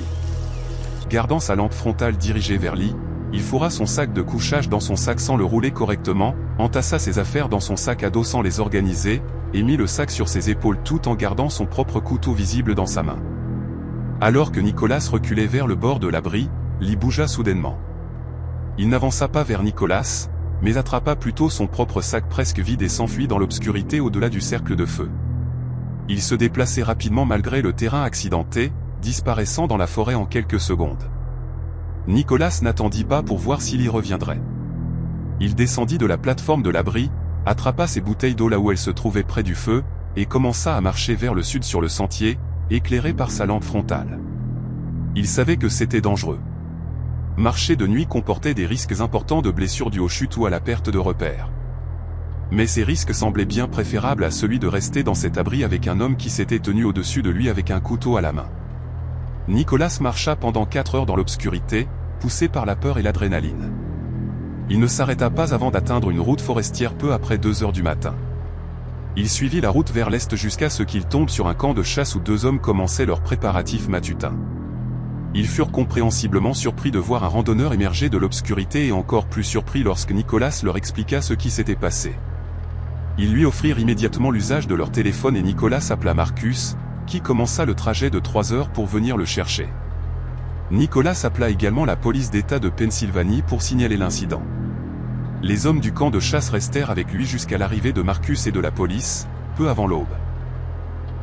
Gardant sa lampe frontale dirigée vers Lee, il fourra son sac de couchage dans son sac sans le rouler correctement, entassa ses affaires dans son sac à dos sans les organiser, et mit le sac sur ses épaules tout en gardant son propre couteau visible dans sa main. Alors que Nicolas reculait vers le bord de l'abri, Lee bougea soudainement. Il n'avança pas vers Nicolas, mais attrapa plutôt son propre sac presque vide et s'enfuit dans l'obscurité au-delà du cercle de feu. Il se déplaçait rapidement malgré le terrain accidenté, disparaissant dans la forêt en quelques secondes. Nicolas n'attendit pas pour voir s'il y reviendrait. Il descendit de la plateforme de l'abri, attrapa ses bouteilles d'eau là où elles se trouvaient près du feu, et commença à marcher vers le sud sur le sentier, éclairé par sa lampe frontale. Il savait que c'était dangereux. Marcher de nuit comportait des risques importants de blessures dues aux chutes ou à la perte de repères. Mais ces risques semblaient bien préférables à celui de rester dans cet abri avec un homme qui s'était tenu au-dessus de lui avec un couteau à la main. Nicolas marcha pendant 4 heures dans l'obscurité, poussé par la peur et l'adrénaline. Il ne s'arrêta pas avant d'atteindre une route forestière peu après 2 heures du matin. Il suivit la route vers l'est jusqu'à ce qu'il tombe sur un camp de chasse où 2 hommes commençaient leurs préparatifs matutins. Ils furent compréhensiblement surpris de voir un randonneur émerger de l'obscurité et encore plus surpris lorsque Nicolas leur expliqua ce qui s'était passé. Ils lui offrirent immédiatement l'usage de leur téléphone et Nicolas appela Marcus, qui commença le trajet de 3 heures pour venir le chercher. Nicolas appela également la police d'État de Pennsylvanie pour signaler l'incident. Les hommes du camp de chasse restèrent avec lui jusqu'à l'arrivée de Marcus et de la police, peu avant l'aube.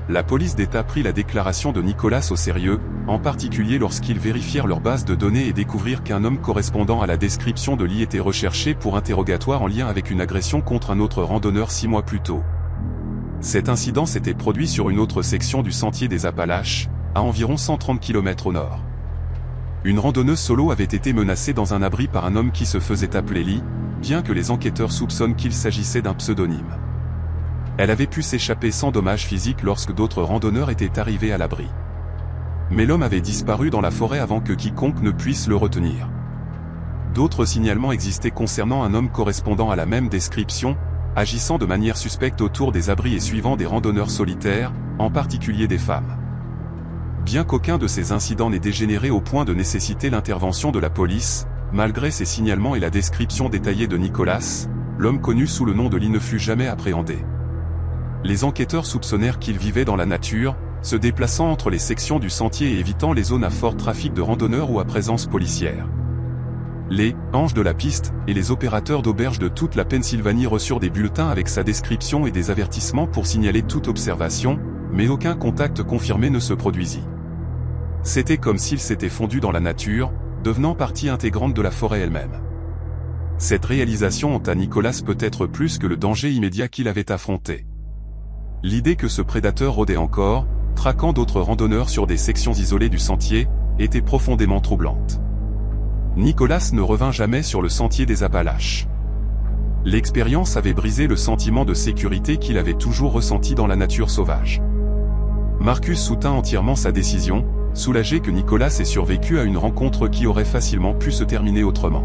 La police d'État prit la déclaration de Nicolas au sérieux, en particulier lorsqu'ils vérifièrent leur base de données et découvrirent qu'un homme correspondant à la description de Lee était recherché pour interrogatoire en lien avec une agression contre un autre randonneur 6 mois plus tôt. Cet incident s'était produit sur une autre section du sentier des Appalaches, à environ 130 km au nord. Une randonneuse solo avait été menacée dans un abri par un homme qui se faisait appeler Lee, bien que les enquêteurs soupçonnent qu'il s'agissait d'un pseudonyme. Elle avait pu s'échapper sans dommages physiques lorsque d'autres randonneurs étaient arrivés à l'abri. Mais l'homme avait disparu dans la forêt avant que quiconque ne puisse le retenir. D'autres signalements existaient concernant un homme correspondant à la même description, agissant de manière suspecte autour des abris et suivant des randonneurs solitaires, en particulier des femmes. Bien qu'aucun de ces incidents n'ait dégénéré au point de nécessiter l'intervention de la police, malgré ces signalements et la description détaillée de Nicolas, l'homme connu sous le nom de Lee ne fut jamais appréhendé. Les enquêteurs soupçonnèrent qu'il vivait dans la nature, se déplaçant entre les sections du sentier et évitant les zones à fort trafic de randonneurs ou à présence policière. Les « anges de la piste » et les opérateurs d'auberges de toute la Pennsylvanie reçurent des bulletins avec sa description et des avertissements pour signaler toute observation, mais aucun contact confirmé ne se produisit. C'était comme s'il s'était fondu dans la nature, devenant partie intégrante de la forêt elle-même. Cette réalisation hanta Nicolas peut-être plus que le danger immédiat qu'il avait affronté. L'idée que ce prédateur rôdait encore, traquant d'autres randonneurs sur des sections isolées du sentier, était profondément troublante. Nicolas ne revint jamais sur le sentier des Appalaches. L'expérience avait brisé le sentiment de sécurité qu'il avait toujours ressenti dans la nature sauvage. Marcus soutint entièrement sa décision, soulagé que Nicolas ait survécu à une rencontre qui aurait facilement pu se terminer autrement.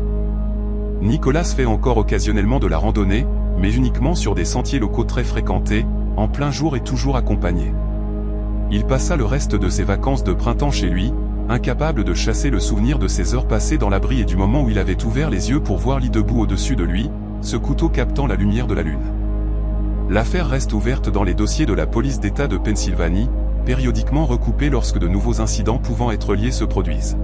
Nicolas fait encore occasionnellement de la randonnée, mais uniquement sur des sentiers locaux très fréquentés, en plein jour et toujours accompagné. Il passa le reste de ses vacances de printemps chez lui, incapable de chasser le souvenir de ses heures passées dans l'abri et du moment où il avait ouvert les yeux pour voir Lee debout au-dessus de lui, ce couteau captant la lumière de la lune. L'affaire reste ouverte dans les dossiers de la police d'État de Pennsylvanie, périodiquement recoupés lorsque de nouveaux incidents pouvant être liés se produisent.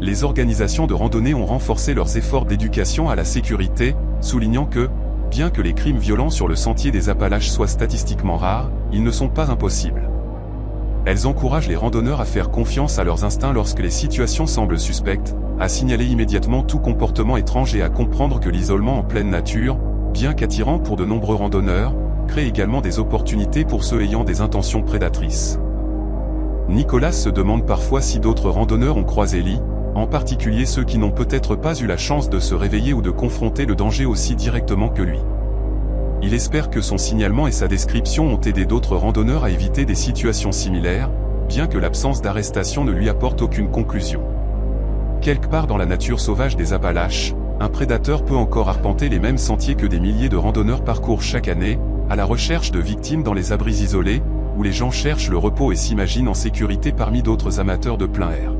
Les organisations de randonnée ont renforcé leurs efforts d'éducation à la sécurité, soulignant que, bien que les crimes violents sur le sentier des Appalaches soient statistiquement rares, ils ne sont pas impossibles. Elles encouragent les randonneurs à faire confiance à leurs instincts lorsque les situations semblent suspectes, à signaler immédiatement tout comportement étrange et à comprendre que l'isolement en pleine nature, bien qu'attirant pour de nombreux randonneurs, crée également des opportunités pour ceux ayant des intentions prédatrices. Nicolas se demande parfois si d'autres randonneurs ont croisé Ellie, en particulier ceux qui n'ont peut-être pas eu la chance de se réveiller ou de confronter le danger aussi directement que lui. Il espère que son signalement et sa description ont aidé d'autres randonneurs à éviter des situations similaires, bien que l'absence d'arrestation ne lui apporte aucune conclusion. Quelque part dans la nature sauvage des Appalaches, un prédateur peut encore arpenter les mêmes sentiers que des milliers de randonneurs parcourent chaque année, à la recherche de victimes dans les abris isolés, où les gens cherchent le repos et s'imaginent en sécurité parmi d'autres amateurs de plein air.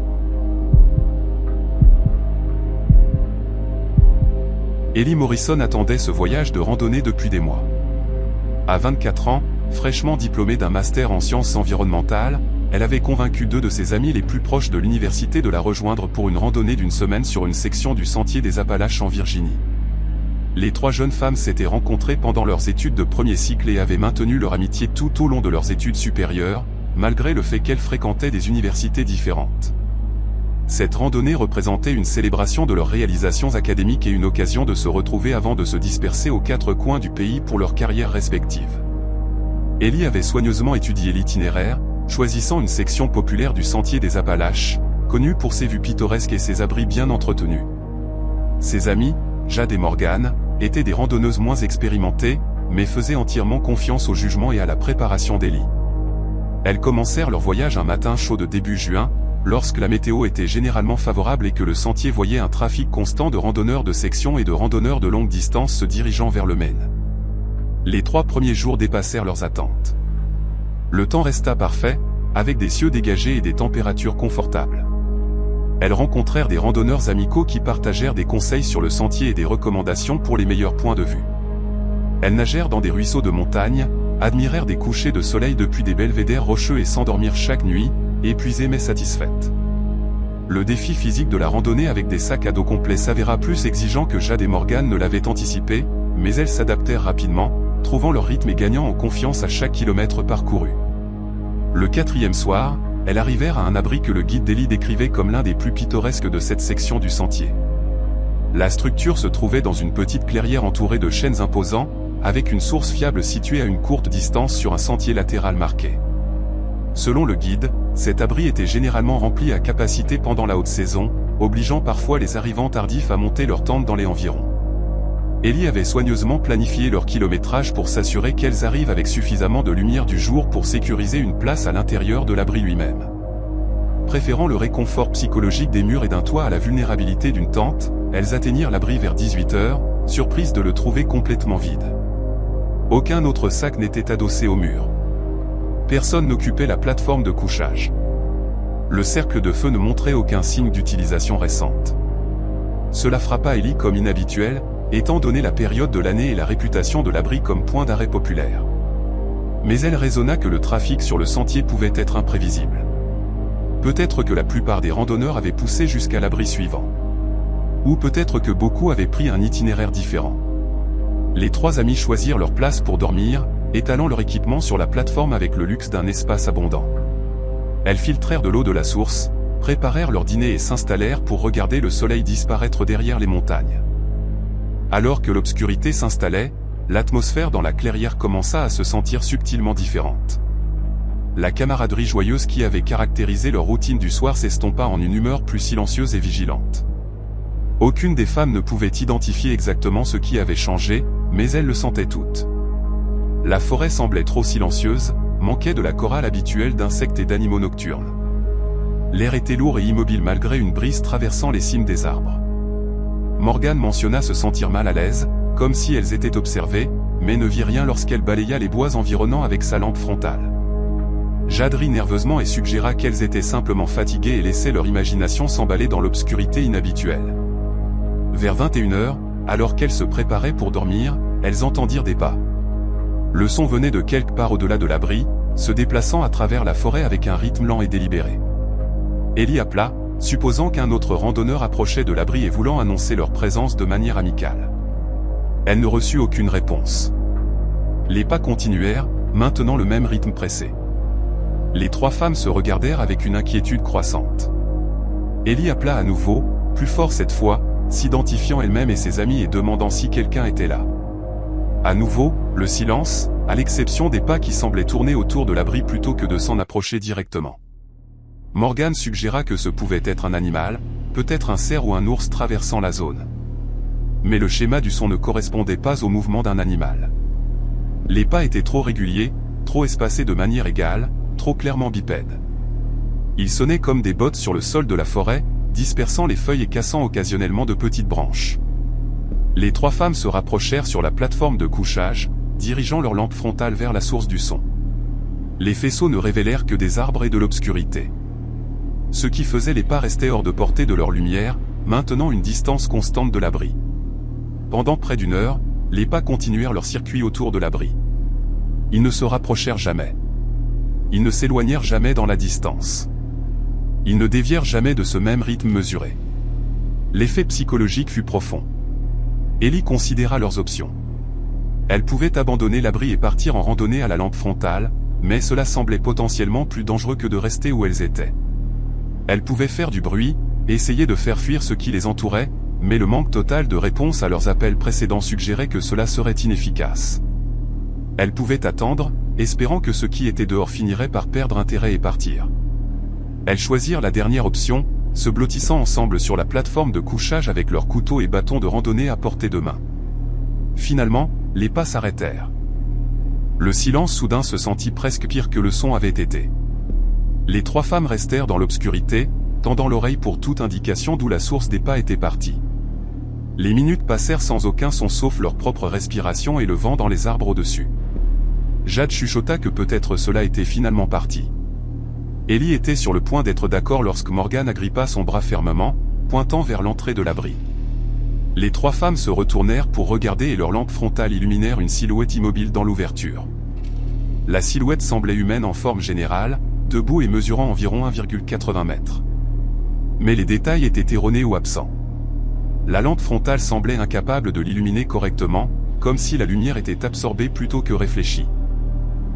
Ellie Morrison attendait ce voyage de randonnée depuis des mois. À 24 ans, fraîchement diplômée d'un master en sciences environnementales, elle avait convaincu 2 de ses amis les plus proches de l'université de la rejoindre pour une randonnée d'une semaine sur une section du Sentier des Appalaches en Virginie. Les 3 jeunes femmes s'étaient rencontrées pendant leurs études de premier cycle et avaient maintenu leur amitié tout au long de leurs études supérieures, malgré le fait qu'elles fréquentaient des universités différentes. Cette randonnée représentait une célébration de leurs réalisations académiques et une occasion de se retrouver avant de se disperser aux 4 coins du pays pour leurs carrières respectives. Ellie avait soigneusement étudié l'itinéraire, choisissant une section populaire du Sentier des Appalaches, connue pour ses vues pittoresques et ses abris bien entretenus. Ses amis, Jade et Morgan, étaient des randonneuses moins expérimentées, mais faisaient entièrement confiance au jugement et à la préparation d'Ellie. Elles commencèrent leur voyage un matin chaud de début juin, lorsque la météo était généralement favorable et que le sentier voyait un trafic constant de randonneurs de section et de randonneurs de longue distance se dirigeant vers le Maine. Les 3 premiers jours dépassèrent leurs attentes. Le temps resta parfait, avec des cieux dégagés et des températures confortables. Elles rencontrèrent des randonneurs amicaux qui partagèrent des conseils sur le sentier et des recommandations pour les meilleurs points de vue. Elles nagèrent dans des ruisseaux de montagne, admirèrent des couchers de soleil depuis des belvédères rocheux et s'endormirent chaque nuit, épuisées mais satisfaites. Le défi physique de la randonnée avec des sacs à dos complets s'avéra plus exigeant que Jade et Morgan ne l'avaient anticipé, mais elles s'adaptèrent rapidement, trouvant leur rythme et gagnant en confiance à chaque kilomètre parcouru. Le 4e soir, elles arrivèrent à un abri que le guide d'Ellie décrivait comme l'un des plus pittoresques de cette section du sentier. La structure se trouvait dans une petite clairière entourée de chênes imposants, avec une source fiable située à une courte distance sur un sentier latéral marqué. Selon le guide, cet abri était généralement rempli à capacité pendant la haute saison, obligeant parfois les arrivants tardifs à monter leur tente dans les environs. Ellie avait soigneusement planifié leur kilométrage pour s'assurer qu'elles arrivent avec suffisamment de lumière du jour pour sécuriser une place à l'intérieur de l'abri lui-même. Préférant le réconfort psychologique des murs et d'un toit à la vulnérabilité d'une tente, elles atteignirent l'abri vers 18 h, surprises de le trouver complètement vide. Aucun autre sac n'était adossé au mur. Personne n'occupait la plateforme de couchage. Le cercle de feu ne montrait aucun signe d'utilisation récente. Cela frappa Ellie comme inhabituel, étant donné la période de l'année et la réputation de l'abri comme point d'arrêt populaire. Mais elle raisonna que le trafic sur le sentier pouvait être imprévisible. Peut-être que la plupart des randonneurs avaient poussé jusqu'à l'abri suivant. Ou peut-être que beaucoup avaient pris un itinéraire différent. Les 3 amis choisirent leur place pour dormir, étalant leur équipement sur la plateforme avec le luxe d'un espace abondant. Elles filtrèrent de l'eau de la source, préparèrent leur dîner et s'installèrent pour regarder le soleil disparaître derrière les montagnes. Alors que l'obscurité s'installait, l'atmosphère dans la clairière commença à se sentir subtilement différente. La camaraderie joyeuse qui avait caractérisé leur routine du soir s'estompa en une humeur plus silencieuse et vigilante. Aucune des femmes ne pouvait identifier exactement ce qui avait changé, mais elles le sentaient toutes. La forêt semblait trop silencieuse, manquait de la chorale habituelle d'insectes et d'animaux nocturnes. L'air était lourd et immobile malgré une brise traversant les cimes des arbres. Morgan mentionna se sentir mal à l'aise, comme si elles étaient observées, mais ne vit rien lorsqu'elle balaya les bois environnants avec sa lampe frontale. Jade rit nerveusement et suggéra qu'elles étaient simplement fatiguées et laissaient leur imagination s'emballer dans l'obscurité inhabituelle. Vers 21 h, alors qu'elles se préparaient pour dormir, elles entendirent des pas. Le son venait de quelque part au-delà de l'abri, se déplaçant à travers la forêt avec un rythme lent et délibéré. Ellie appela, supposant qu'un autre randonneur approchait de l'abri et voulant annoncer leur présence de manière amicale. Elle ne reçut aucune réponse. Les pas continuèrent, maintenant le même rythme pressé. Les 3 femmes se regardèrent avec une inquiétude croissante. Ellie appela à nouveau, plus fort cette fois, s'identifiant elle-même et ses amis et demandant si quelqu'un était là. À nouveau, le silence, à l'exception des pas qui semblaient tourner autour de l'abri plutôt que de s'en approcher directement. Morgan suggéra que ce pouvait être un animal, peut-être un cerf ou un ours traversant la zone. Mais le schéma du son ne correspondait pas au mouvement d'un animal. Les pas étaient trop réguliers, trop espacés de manière égale, trop clairement bipèdes. Ils sonnaient comme des bottes sur le sol de la forêt, dispersant les feuilles et cassant occasionnellement de petites branches. Les trois femmes se rapprochèrent sur la plateforme de couchage, dirigeant leur lampe frontale vers la source du son. Les faisceaux ne révélèrent que des arbres et de l'obscurité. Ce qui faisait les pas rester hors de portée de leur lumière, maintenant une distance constante de l'abri. Pendant près d'une heure, les pas continuèrent leur circuit autour de l'abri. Ils ne se rapprochèrent jamais. Ils ne s'éloignèrent jamais dans la distance. Ils ne dévièrent jamais de ce même rythme mesuré. L'effet psychologique fut profond. Ellie considéra leurs options. Elles pouvaient abandonner l'abri et partir en randonnée à la lampe frontale, mais cela semblait potentiellement plus dangereux que de rester où elles étaient. Elles pouvaient faire du bruit, essayer de faire fuir ce qui les entourait, mais le manque total de réponse à leurs appels précédents suggérait que cela serait inefficace. Elles pouvaient attendre, espérant que ce qui était dehors finirait par perdre intérêt et partir. Elles choisirent la dernière option, se blottissant ensemble sur la plateforme de couchage avec leurs couteaux et bâtons de randonnée à portée de main. Finalement, les pas s'arrêtèrent. Le silence soudain se sentit presque pire que le son avait été. Les trois femmes restèrent dans l'obscurité, tendant l'oreille pour toute indication d'où la source des pas était partie. Les minutes passèrent sans aucun son sauf leur propre respiration et le vent dans les arbres au-dessus. Jade chuchota que peut-être cela était finalement parti. Ellie était sur le point d'être d'accord lorsque Morgan agrippa son bras fermement, pointant vers l'entrée de l'abri. Les trois femmes se retournèrent pour regarder et leurs lampes frontales illuminèrent une silhouette immobile dans l'ouverture. La silhouette semblait humaine en forme générale, debout et mesurant environ 1,80 m. Mais les détails étaient erronés ou absents. La lampe frontale semblait incapable de l'illuminer correctement, comme si la lumière était absorbée plutôt que réfléchie.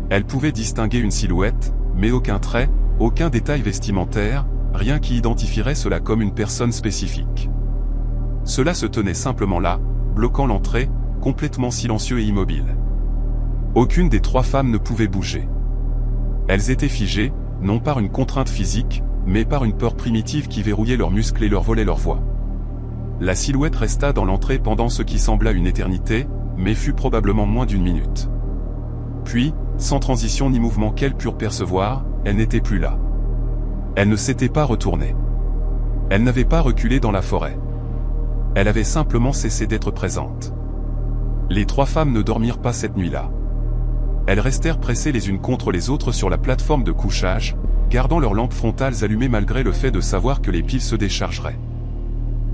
Elle pouvait distinguer une silhouette, mais aucun trait, aucun détail vestimentaire, rien qui identifierait cela comme une personne spécifique. Cela se tenait simplement là, bloquant l'entrée, complètement silencieux et immobile. Aucune des trois femmes ne pouvait bouger. Elles étaient figées, non par une contrainte physique, mais par une peur primitive qui verrouillait leurs muscles et leur volait leur voix. La silhouette resta dans l'entrée pendant ce qui sembla une éternité, mais fut probablement moins d'une minute. Puis, sans transition ni mouvement qu'elles purent percevoir, elle n'était plus là. Elle ne s'était pas retournée. Elle n'avait pas reculé dans la forêt. Elle avait simplement cessé d'être présente. Les trois femmes ne dormirent pas cette nuit-là. Elles restèrent pressées les unes contre les autres sur la plateforme de couchage, gardant leurs lampes frontales allumées malgré le fait de savoir que les piles se déchargeraient.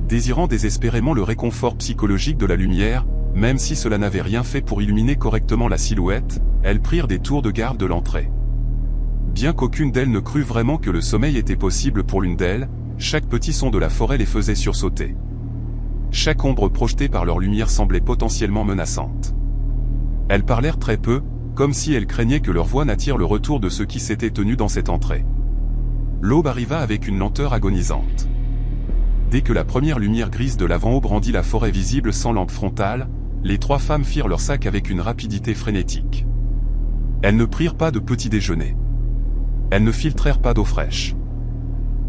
Désirant désespérément le réconfort psychologique de la lumière, même si cela n'avait rien fait pour illuminer correctement la silhouette, elles prirent des tours de garde de l'entrée. Bien qu'aucune d'elles ne crût vraiment que le sommeil était possible pour l'une d'elles, chaque petit son de la forêt les faisait sursauter. Chaque ombre projetée par leur lumière semblait potentiellement menaçante. Elles parlèrent très peu, comme si elles craignaient que leur voix n'attire le retour de ceux qui s'étaient tenus dans cette entrée. L'aube arriva avec une lenteur agonisante. Dès que la première lumière grise de l'avant-aube rendit la forêt visible sans lampe frontale, les trois femmes firent leur sac avec une rapidité frénétique. Elles ne prirent pas de petit déjeuner. Elles ne filtrèrent pas d'eau fraîche.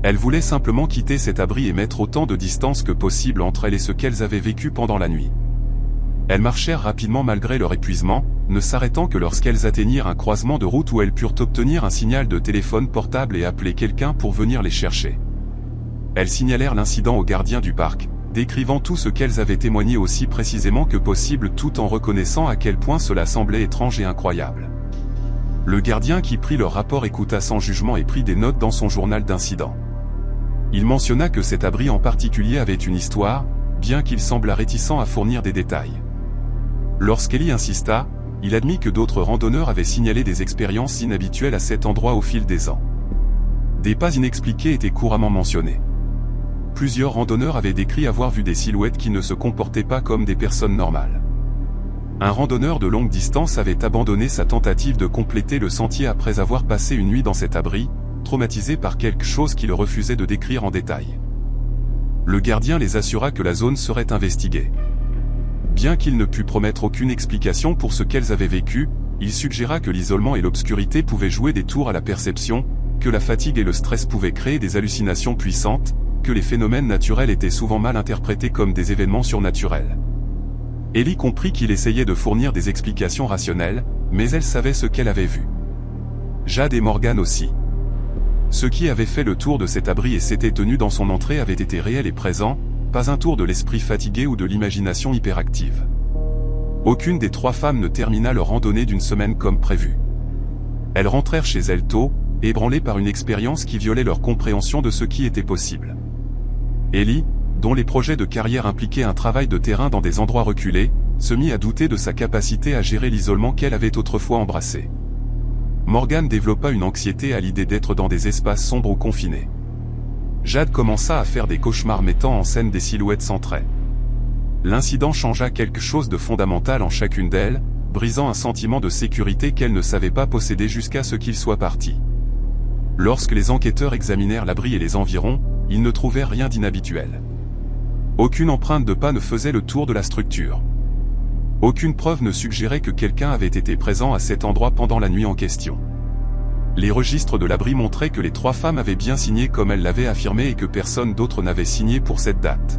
Elles voulaient simplement quitter cet abri et mettre autant de distance que possible entre elles et ce qu'elles avaient vécu pendant la nuit. Elles marchèrent rapidement malgré leur épuisement, ne s'arrêtant que lorsqu'elles atteignirent un croisement de route où elles purent obtenir un signal de téléphone portable et appeler quelqu'un pour venir les chercher. Elles signalèrent l'incident au gardien du parc, décrivant tout ce qu'elles avaient témoigné aussi précisément que possible tout en reconnaissant à quel point cela semblait étrange et incroyable. Le gardien qui prit leur rapport écouta sans jugement et prit des notes dans son journal d'incident. Il mentionna que cet abri en particulier avait une histoire, bien qu'il semblât réticent à fournir des détails. Lorsqu'Ellie insista, il admit que d'autres randonneurs avaient signalé des expériences inhabituelles à cet endroit au fil des ans. Des pas inexpliqués étaient couramment mentionnés. Plusieurs randonneurs avaient décrit avoir vu des silhouettes qui ne se comportaient pas comme des personnes normales. Un randonneur de longue distance avait abandonné sa tentative de compléter le sentier après avoir passé une nuit dans cet abri, traumatisé par quelque chose qu'il refusait de décrire en détail. Le gardien les assura que la zone serait investiguée. Bien qu'il ne pût promettre aucune explication pour ce qu'elles avaient vécu, il suggéra que l'isolement et l'obscurité pouvaient jouer des tours à la perception, que la fatigue et le stress pouvaient créer des hallucinations puissantes, que les phénomènes naturels étaient souvent mal interprétés comme des événements surnaturels. Ellie comprit qu'il essayait de fournir des explications rationnelles, mais elle savait ce qu'elle avait vu. Jade et Morgan aussi. Ceux qui avaient fait le tour de cet abri et s'étaient tenus dans son entrée avaient été réels et présents, pas un tour de l'esprit fatigué ou de l'imagination hyperactive. Aucune des 3 femmes ne termina leur randonnée d'une semaine comme prévu. Elles rentrèrent chez elles tôt, ébranlées par une expérience qui violait leur compréhension de ce qui était possible. Ellie, dont les projets de carrière impliquaient un travail de terrain dans des endroits reculés, se mit à douter de sa capacité à gérer l'isolement qu'elle avait autrefois embrassé. Morgan développa une anxiété à l'idée d'être dans des espaces sombres ou confinés. Jade commença à faire des cauchemars mettant en scène des silhouettes sans trait. L'incident changea quelque chose de fondamental en chacune d'elles, brisant un sentiment de sécurité qu'elle ne savait pas posséder jusqu'à ce qu'il soit parti. Lorsque les enquêteurs examinèrent l'abri et les environs, ils ne trouvèrent rien d'inhabituel. Aucune empreinte de pas ne faisait le tour de la structure. Aucune preuve ne suggérait que quelqu'un avait été présent à cet endroit pendant la nuit en question. Les registres de l'abri montraient que les 3 femmes avaient bien signé comme elles l'avaient affirmé et que personne d'autre n'avait signé pour cette date.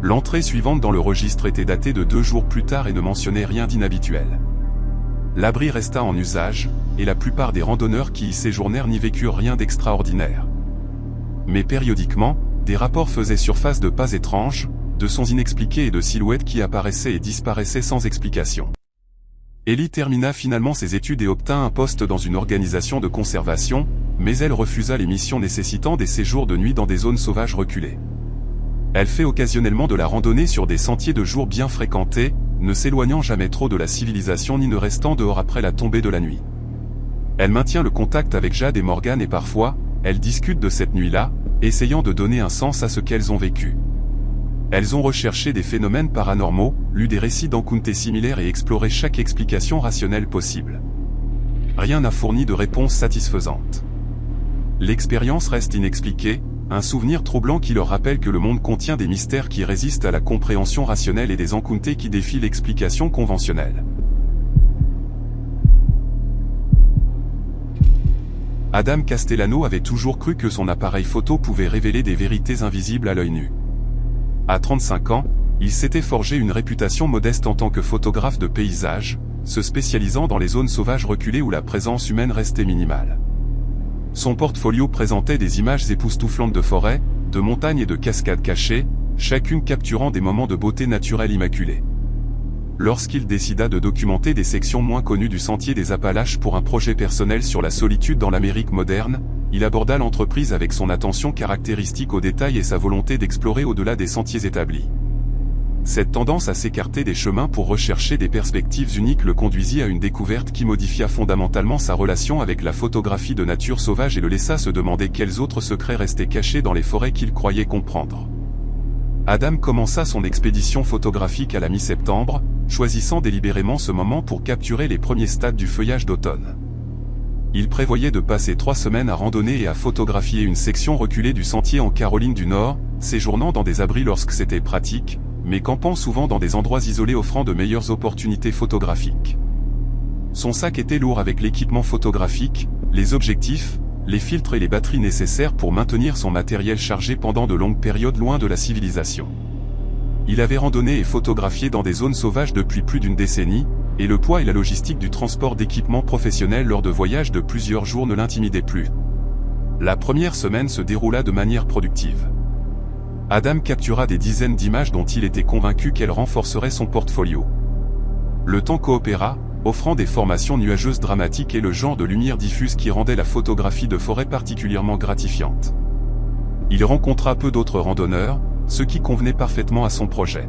L'entrée suivante dans le registre était datée de 2 jours plus tard et ne mentionnait rien d'inhabituel. L'abri resta en usage, et la plupart des randonneurs qui y séjournèrent n'y vécurent rien d'extraordinaire. Mais périodiquement, des rapports faisaient surface de pas étranges, de sons inexpliqués et de silhouettes qui apparaissaient et disparaissaient sans explication. Ellie termina finalement ses études et obtint un poste dans une organisation de conservation, mais elle refusa les missions nécessitant des séjours de nuit dans des zones sauvages reculées. Elle fait occasionnellement de la randonnée sur des sentiers de jour bien fréquentés, ne s'éloignant jamais trop de la civilisation ni ne restant dehors après la tombée de la nuit. Elle maintient le contact avec Jade et Morgan et parfois, elles discutent de cette nuit-là, essayant de donner un sens à ce qu'elles ont vécu. Elles ont recherché des phénomènes paranormaux, lu des récits d'Ankunté similaires et exploré chaque explication rationnelle possible. Rien n'a fourni de réponse satisfaisante. L'expérience reste inexpliquée, un souvenir troublant qui leur rappelle que le monde contient des mystères qui résistent à la compréhension rationnelle et des Ankunté qui défient l'explication conventionnelle. Adam Castellano avait toujours cru que son appareil photo pouvait révéler des vérités invisibles à l'œil nu. À 35 ans, il s'était forgé une réputation modeste en tant que photographe de paysages, se spécialisant dans les zones sauvages reculées où la présence humaine restait minimale. Son portfolio présentait des images époustouflantes de forêts, de montagnes et de cascades cachées, chacune capturant des moments de beauté naturelle immaculée. Lorsqu'il décida de documenter des sections moins connues du sentier des Appalaches pour un projet personnel sur la solitude dans l'Amérique moderne, il aborda l'entreprise avec son attention caractéristique aux détails et sa volonté d'explorer au-delà des sentiers établis. Cette tendance à s'écarter des chemins pour rechercher des perspectives uniques le conduisit à une découverte qui modifia fondamentalement sa relation avec la photographie de nature sauvage et le laissa se demander quels autres secrets restaient cachés dans les forêts qu'il croyait comprendre. Adam commença son expédition photographique à la mi-septembre, choisissant délibérément ce moment pour capturer les premiers stades du feuillage d'automne. Il prévoyait de passer 3 semaines à randonner et à photographier une section reculée du sentier en Caroline du Nord, séjournant dans des abris lorsque c'était pratique, mais campant souvent dans des endroits isolés offrant de meilleures opportunités photographiques. Son sac était lourd avec l'équipement photographique, les objectifs, les filtres et les batteries nécessaires pour maintenir son matériel chargé pendant de longues périodes loin de la civilisation. Il avait randonné et photographié dans des zones sauvages depuis plus d'une décennie, et le poids et la logistique du transport d'équipements professionnels lors de voyages de plusieurs jours ne l'intimidaient plus. La première semaine se déroula de manière productive. Adam captura des dizaines d'images dont il était convaincu qu'elles renforceraient son portfolio. Le temps coopéra, offrant des formations nuageuses dramatiques et le genre de lumière diffuse qui rendait la photographie de forêt particulièrement gratifiante. Il rencontra peu d'autres randonneurs, ce qui convenait parfaitement à son projet.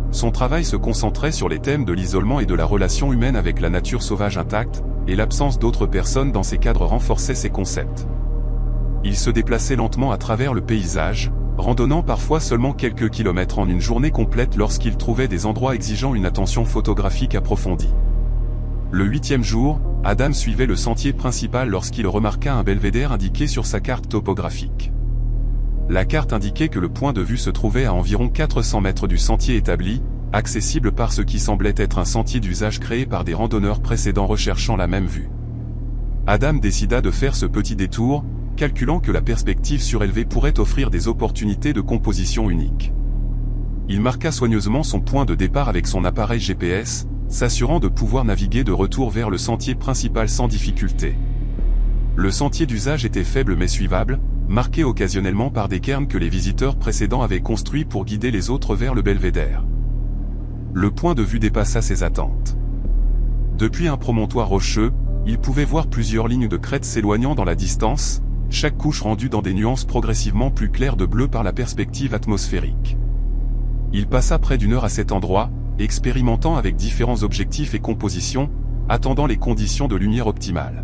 Son travail se concentrait sur les thèmes de l'isolement et de la relation humaine avec la nature sauvage intacte, et l'absence d'autres personnes dans ces cadres renforçait ces concepts. Il se déplaçait lentement à travers le paysage, randonnant parfois seulement quelques kilomètres en une journée complète lorsqu'il trouvait des endroits exigeant une attention photographique approfondie. Le 8e jour, Adam suivait le sentier principal lorsqu'il remarqua un belvédère indiqué sur sa carte topographique. La carte indiquait que le point de vue se trouvait à environ 400 mètres du sentier établi, accessible par ce qui semblait être un sentier d'usage créé par des randonneurs précédents recherchant la même vue. Adam décida de faire ce petit détour, calculant que la perspective surélevée pourrait offrir des opportunités de composition uniques. Il marqua soigneusement son point de départ avec son appareil GPS, s'assurant de pouvoir naviguer de retour vers le sentier principal sans difficulté. Le sentier d'usage était faible mais suivable, marqué occasionnellement par des cairns que les visiteurs précédents avaient construits pour guider les autres vers le belvédère. Le point de vue dépassa ses attentes. Depuis un promontoire rocheux, il pouvait voir plusieurs lignes de crête s'éloignant dans la distance, chaque couche rendue dans des nuances progressivement plus claires de bleu par la perspective atmosphérique. Il passa près d'une heure à cet endroit, expérimentant avec différents objectifs et compositions, attendant les conditions de lumière optimales.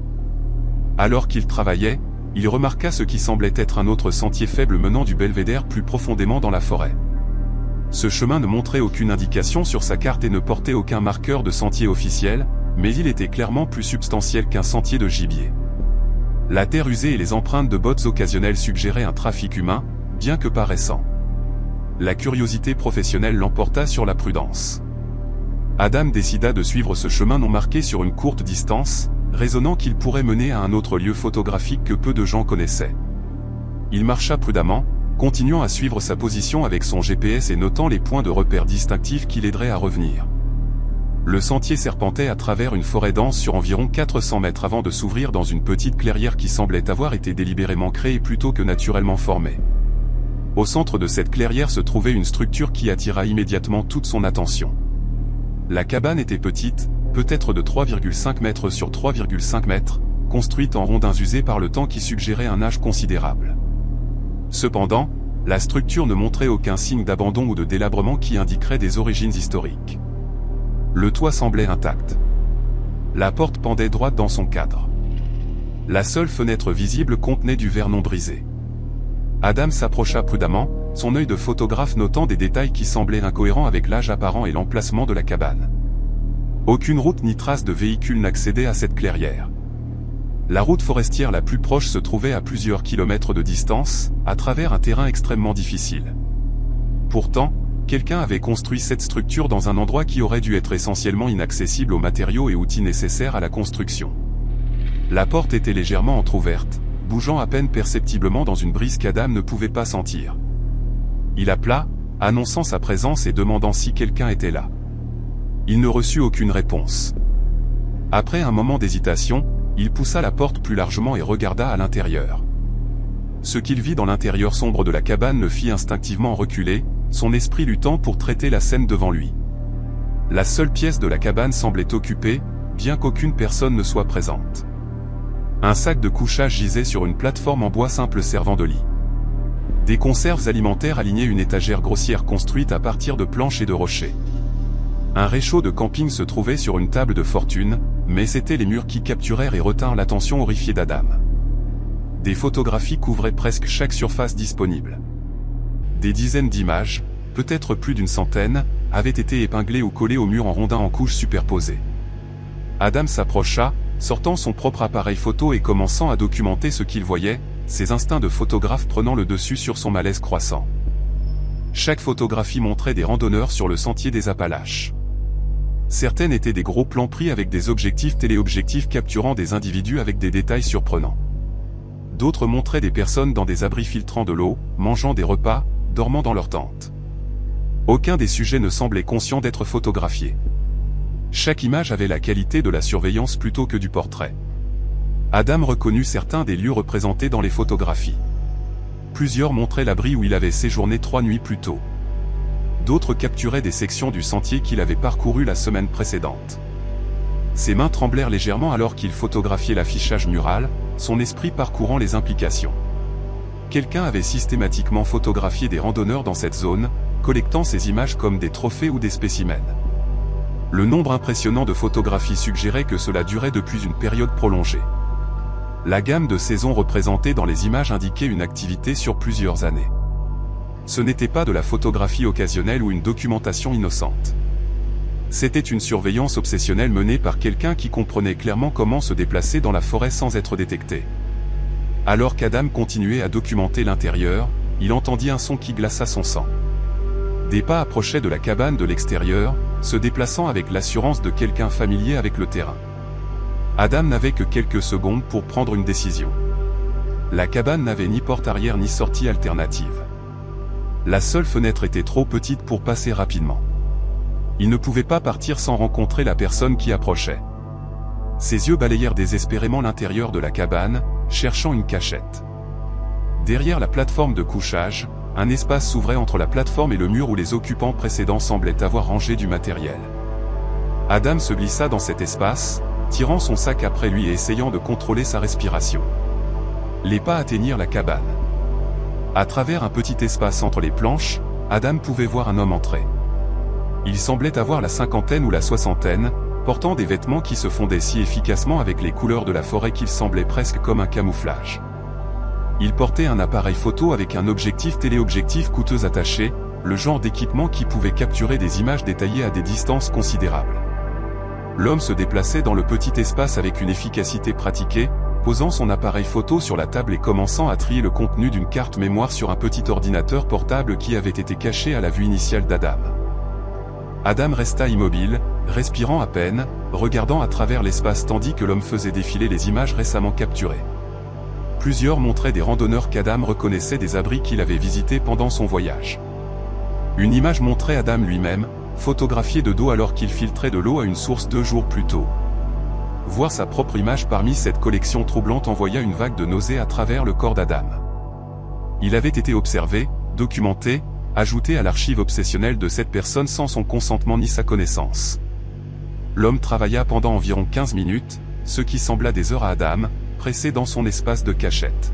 Alors qu'il travaillait, il remarqua ce qui semblait être un autre sentier faible menant du belvédère plus profondément dans la forêt. Ce chemin ne montrait aucune indication sur sa carte et ne portait aucun marqueur de sentier officiel, mais il était clairement plus substantiel qu'un sentier de gibier. La terre usée et les empreintes de bottes occasionnelles suggéraient un trafic humain, bien que pas récent. La curiosité professionnelle l'emporta sur la prudence. Adam décida de suivre ce chemin non marqué sur une courte distance, raisonnant qu'il pourrait mener à un autre lieu photographique que peu de gens connaissaient. Il marcha prudemment, continuant à suivre sa position avec son GPS et notant les points de repère distinctifs qui l'aideraient à revenir. Le sentier serpentait à travers une forêt dense sur environ 400 mètres avant de s'ouvrir dans une petite clairière qui semblait avoir été délibérément créée plutôt que naturellement formée. Au centre de cette clairière se trouvait une structure qui attira immédiatement toute son attention. La cabane était petite, peut-être de 3,5 mètres sur 3,5 mètres, construite en rondins usés par le temps qui suggérait un âge considérable. Cependant, la structure ne montrait aucun signe d'abandon ou de délabrement qui indiquerait des origines historiques. Le toit semblait intact. La porte pendait droite dans son cadre. La seule fenêtre visible contenait du verre non brisé. Adam s'approcha prudemment, son œil de photographe notant des détails qui semblaient incohérents avec l'âge apparent et l'emplacement de la cabane. Aucune route ni trace de véhicule n'accédait à cette clairière. La route forestière la plus proche se trouvait à plusieurs kilomètres de distance, à travers un terrain extrêmement difficile. Pourtant, quelqu'un avait construit cette structure dans un endroit qui aurait dû être essentiellement inaccessible aux matériaux et outils nécessaires à la construction. La porte était légèrement entr'ouverte, bougeant à peine perceptiblement dans une brise qu'Adam ne pouvait pas sentir. Il appela, annonçant sa présence et demandant si quelqu'un était là. Il ne reçut aucune réponse. Après un moment d'hésitation, il poussa la porte plus largement et regarda à l'intérieur. Ce qu'il vit dans l'intérieur sombre de la cabane le fit instinctivement reculer, son esprit luttant pour traiter la scène devant lui. La seule pièce de la cabane semblait occupée, bien qu'aucune personne ne soit présente. Un sac de couchage gisait sur une plateforme en bois simple servant de lit. Des conserves alimentaires alignaient une étagère grossière construite à partir de planches et de rochers. Un réchaud de camping se trouvait sur une table de fortune, mais c'étaient les murs qui capturèrent et retinrent l'attention horrifiée d'Adam. Des photographies couvraient presque chaque surface disponible. Des dizaines d'images, peut-être plus d'une centaine, avaient été épinglées ou collées au mur en rondins en couches superposées. Adam s'approcha, sortant son propre appareil photo et commençant à documenter ce qu'il voyait, ses instincts de photographe prenant le dessus sur son malaise croissant. Chaque photographie montrait des randonneurs sur le sentier des Appalaches. Certaines étaient des gros plans pris avec des objectifs téléobjectifs capturant des individus avec des détails surprenants. D'autres montraient des personnes dans des abris filtrant de l'eau, mangeant des repas, dormant dans leur tente. Aucun des sujets ne semblait conscient d'être photographié. Chaque image avait la qualité de la surveillance plutôt que du portrait. Adam reconnut certains des lieux représentés dans les photographies. Plusieurs montraient l'abri où il avait séjourné 3 nuits plus tôt. D'autres capturaient des sections du sentier qu'il avait parcouru la semaine précédente. Ses mains tremblèrent légèrement alors qu'il photographiait l'affichage mural, son esprit parcourant les implications. Quelqu'un avait systématiquement photographié des randonneurs dans cette zone, collectant ces images comme des trophées ou des spécimens. Le nombre impressionnant de photographies suggérait que cela durait depuis une période prolongée. La gamme de saisons représentée dans les images indiquait une activité sur plusieurs années. Ce n'était pas de la photographie occasionnelle ou une documentation innocente. C'était une surveillance obsessionnelle menée par quelqu'un qui comprenait clairement comment se déplacer dans la forêt sans être détecté. Alors qu'Adam continuait à documenter l'intérieur, il entendit un son qui glaça son sang. Des pas approchaient de la cabane de l'extérieur, se déplaçant avec l'assurance de quelqu'un familier avec le terrain. Adam n'avait que quelques secondes pour prendre une décision. La cabane n'avait ni porte arrière ni sortie alternative. La seule fenêtre était trop petite pour passer rapidement. Il ne pouvait pas partir sans rencontrer la personne qui approchait. Ses yeux balayèrent désespérément l'intérieur de la cabane, cherchant une cachette. Derrière la plateforme de couchage, un espace s'ouvrait entre la plateforme et le mur où les occupants précédents semblaient avoir rangé du matériel. Adam se glissa dans cet espace, tirant son sac après lui et essayant de contrôler sa respiration. Les pas atteignirent la cabane. À travers un petit espace entre les planches, Adam pouvait voir un homme entrer. Il semblait avoir la cinquantaine ou la soixantaine, portant des vêtements qui se fondaient si efficacement avec les couleurs de la forêt qu'il semblait presque comme un camouflage. Il portait un appareil photo avec un objectif téléobjectif coûteux attaché, le genre d'équipement qui pouvait capturer des images détaillées à des distances considérables. L'homme se déplaçait dans le petit espace avec une efficacité pratiquée, posant son appareil photo sur la table et commençant à trier le contenu d'une carte mémoire sur un petit ordinateur portable qui avait été caché à la vue initiale d'Adam. Adam resta immobile, respirant à peine, regardant à travers l'espace tandis que l'homme faisait défiler les images récemment capturées. Plusieurs montraient des randonneurs qu'Adam reconnaissait des abris qu'il avait visités pendant son voyage. Une image montrait Adam lui-même, photographié de dos alors qu'il filtrait de l'eau à une source 2 jours plus tôt. Voir sa propre image parmi cette collection troublante envoya une vague de nausée à travers le corps d'Adam. Il avait été observé, documenté, ajouté à l'archive obsessionnelle de cette personne sans son consentement ni sa connaissance. L'homme travailla pendant environ 15 minutes, ce qui sembla des heures à Adam, pressé dans son espace de cachette.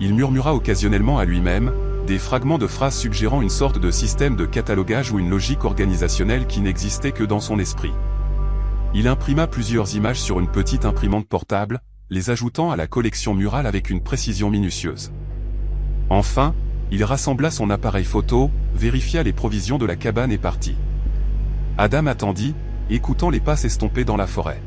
Il murmura occasionnellement à lui-même, des fragments de phrases suggérant une sorte de système de catalogage ou une logique organisationnelle qui n'existait que dans son esprit. Il imprima plusieurs images sur une petite imprimante portable, les ajoutant à la collection murale avec une précision minutieuse. Enfin, il rassembla son appareil photo, vérifia les provisions de la cabane et partit. Adam attendit, écoutant les pas s'estomper dans la forêt.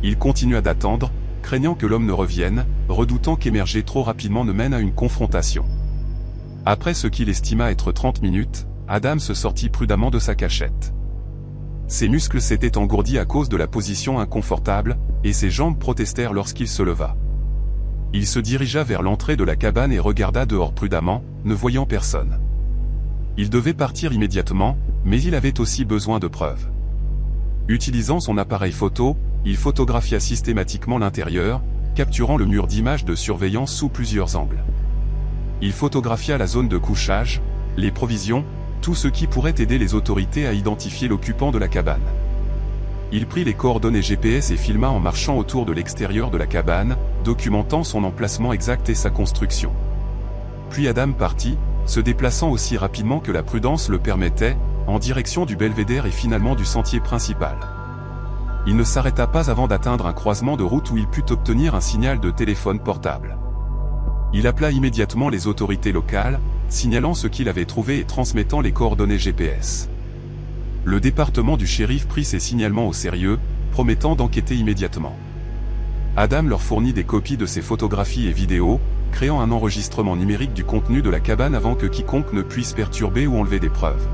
Il continua d'attendre, craignant que l'homme ne revienne, redoutant qu'émerger trop rapidement ne mène à une confrontation. Après ce qu'il estima être 30 minutes, Adam se sortit prudemment de sa cachette. Ses muscles s'étaient engourdis à cause de la position inconfortable, et ses jambes protestèrent lorsqu'il se leva. Il se dirigea vers l'entrée de la cabane et regarda dehors prudemment, ne voyant personne. Il devait partir immédiatement, mais il avait aussi besoin de preuves. Utilisant son appareil photo, il photographia systématiquement l'intérieur, capturant le mur d'images de surveillance sous plusieurs angles. Il photographia la zone de couchage, les provisions, tout ce qui pourrait aider les autorités à identifier l'occupant de la cabane. Il prit les coordonnées GPS et filma en marchant autour de l'extérieur de la cabane, documentant son emplacement exact et sa construction. Puis Adam partit, se déplaçant aussi rapidement que la prudence le permettait, en direction du belvédère et finalement du sentier principal. Il ne s'arrêta pas avant d'atteindre un croisement de route où il put obtenir un signal de téléphone portable. Il appela immédiatement les autorités locales, signalant ce qu'il avait trouvé et transmettant les coordonnées GPS. Le département du shérif prit ces signalements au sérieux, promettant d'enquêter immédiatement. Adam leur fournit des copies de ses photographies et vidéos, créant un enregistrement numérique du contenu de la cabane avant que quiconque ne puisse perturber ou enlever des preuves.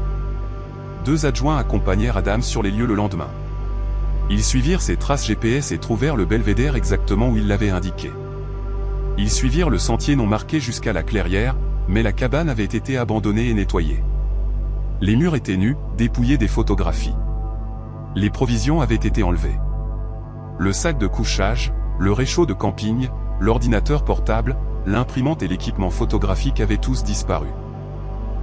2 adjoints accompagnèrent Adam sur les lieux le lendemain. Ils suivirent ses traces GPS et trouvèrent le belvédère exactement où il l'avait indiqué. Ils suivirent le sentier non marqué jusqu'à la clairière, mais la cabane avait été abandonnée et nettoyée. Les murs étaient nus, dépouillés des photographies. Les provisions avaient été enlevées. Le sac de couchage, le réchaud de camping, l'ordinateur portable, l'imprimante et l'équipement photographique avaient tous disparu.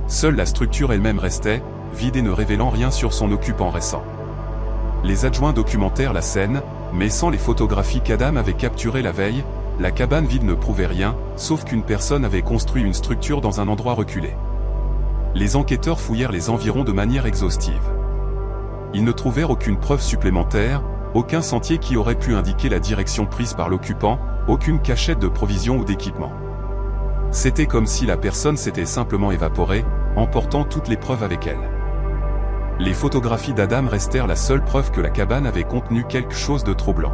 Seule la structure elle-même restait, vide et ne révélant rien sur son occupant récent. Les adjoints documentèrent la scène, mais sans les photographies qu'Adam avait capturées la veille, la cabane vide ne prouvait rien, sauf qu'une personne avait construit une structure dans un endroit reculé. Les enquêteurs fouillèrent les environs de manière exhaustive. Ils ne trouvèrent aucune preuve supplémentaire, aucun sentier qui aurait pu indiquer la direction prise par l'occupant, aucune cachette de provisions ou d'équipement. C'était comme si la personne s'était simplement évaporée, emportant toutes les preuves avec elle. Les photographies d'Adam restèrent la seule preuve que la cabane avait contenu quelque chose de troublant.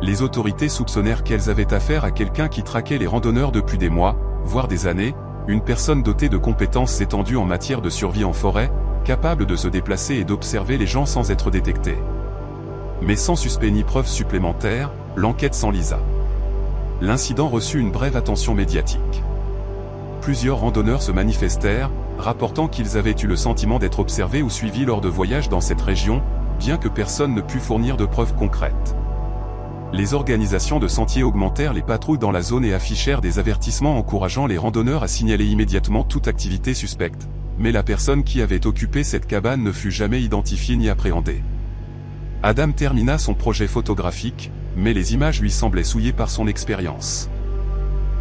Les autorités soupçonnèrent qu'elles avaient affaire à quelqu'un qui traquait les randonneurs depuis des mois, voire des années, Une personne dotée de compétences étendues en matière de survie en forêt, capable de se déplacer et d'observer les gens sans être détecté. Mais sans suspect ni preuve supplémentaire, l'enquête s'enlisa. L'incident reçut une brève attention médiatique. Plusieurs randonneurs se manifestèrent, rapportant qu'ils avaient eu le sentiment d'être observés ou suivis lors de voyages dans cette région, bien que personne ne put fournir de preuves concrètes. Les organisations de sentiers augmentèrent les patrouilles dans la zone et affichèrent des avertissements encourageant les randonneurs à signaler immédiatement toute activité suspecte, mais la personne qui avait occupé cette cabane ne fut jamais identifiée ni appréhendée. Adam termina son projet photographique, mais les images lui semblaient souillées par son expérience.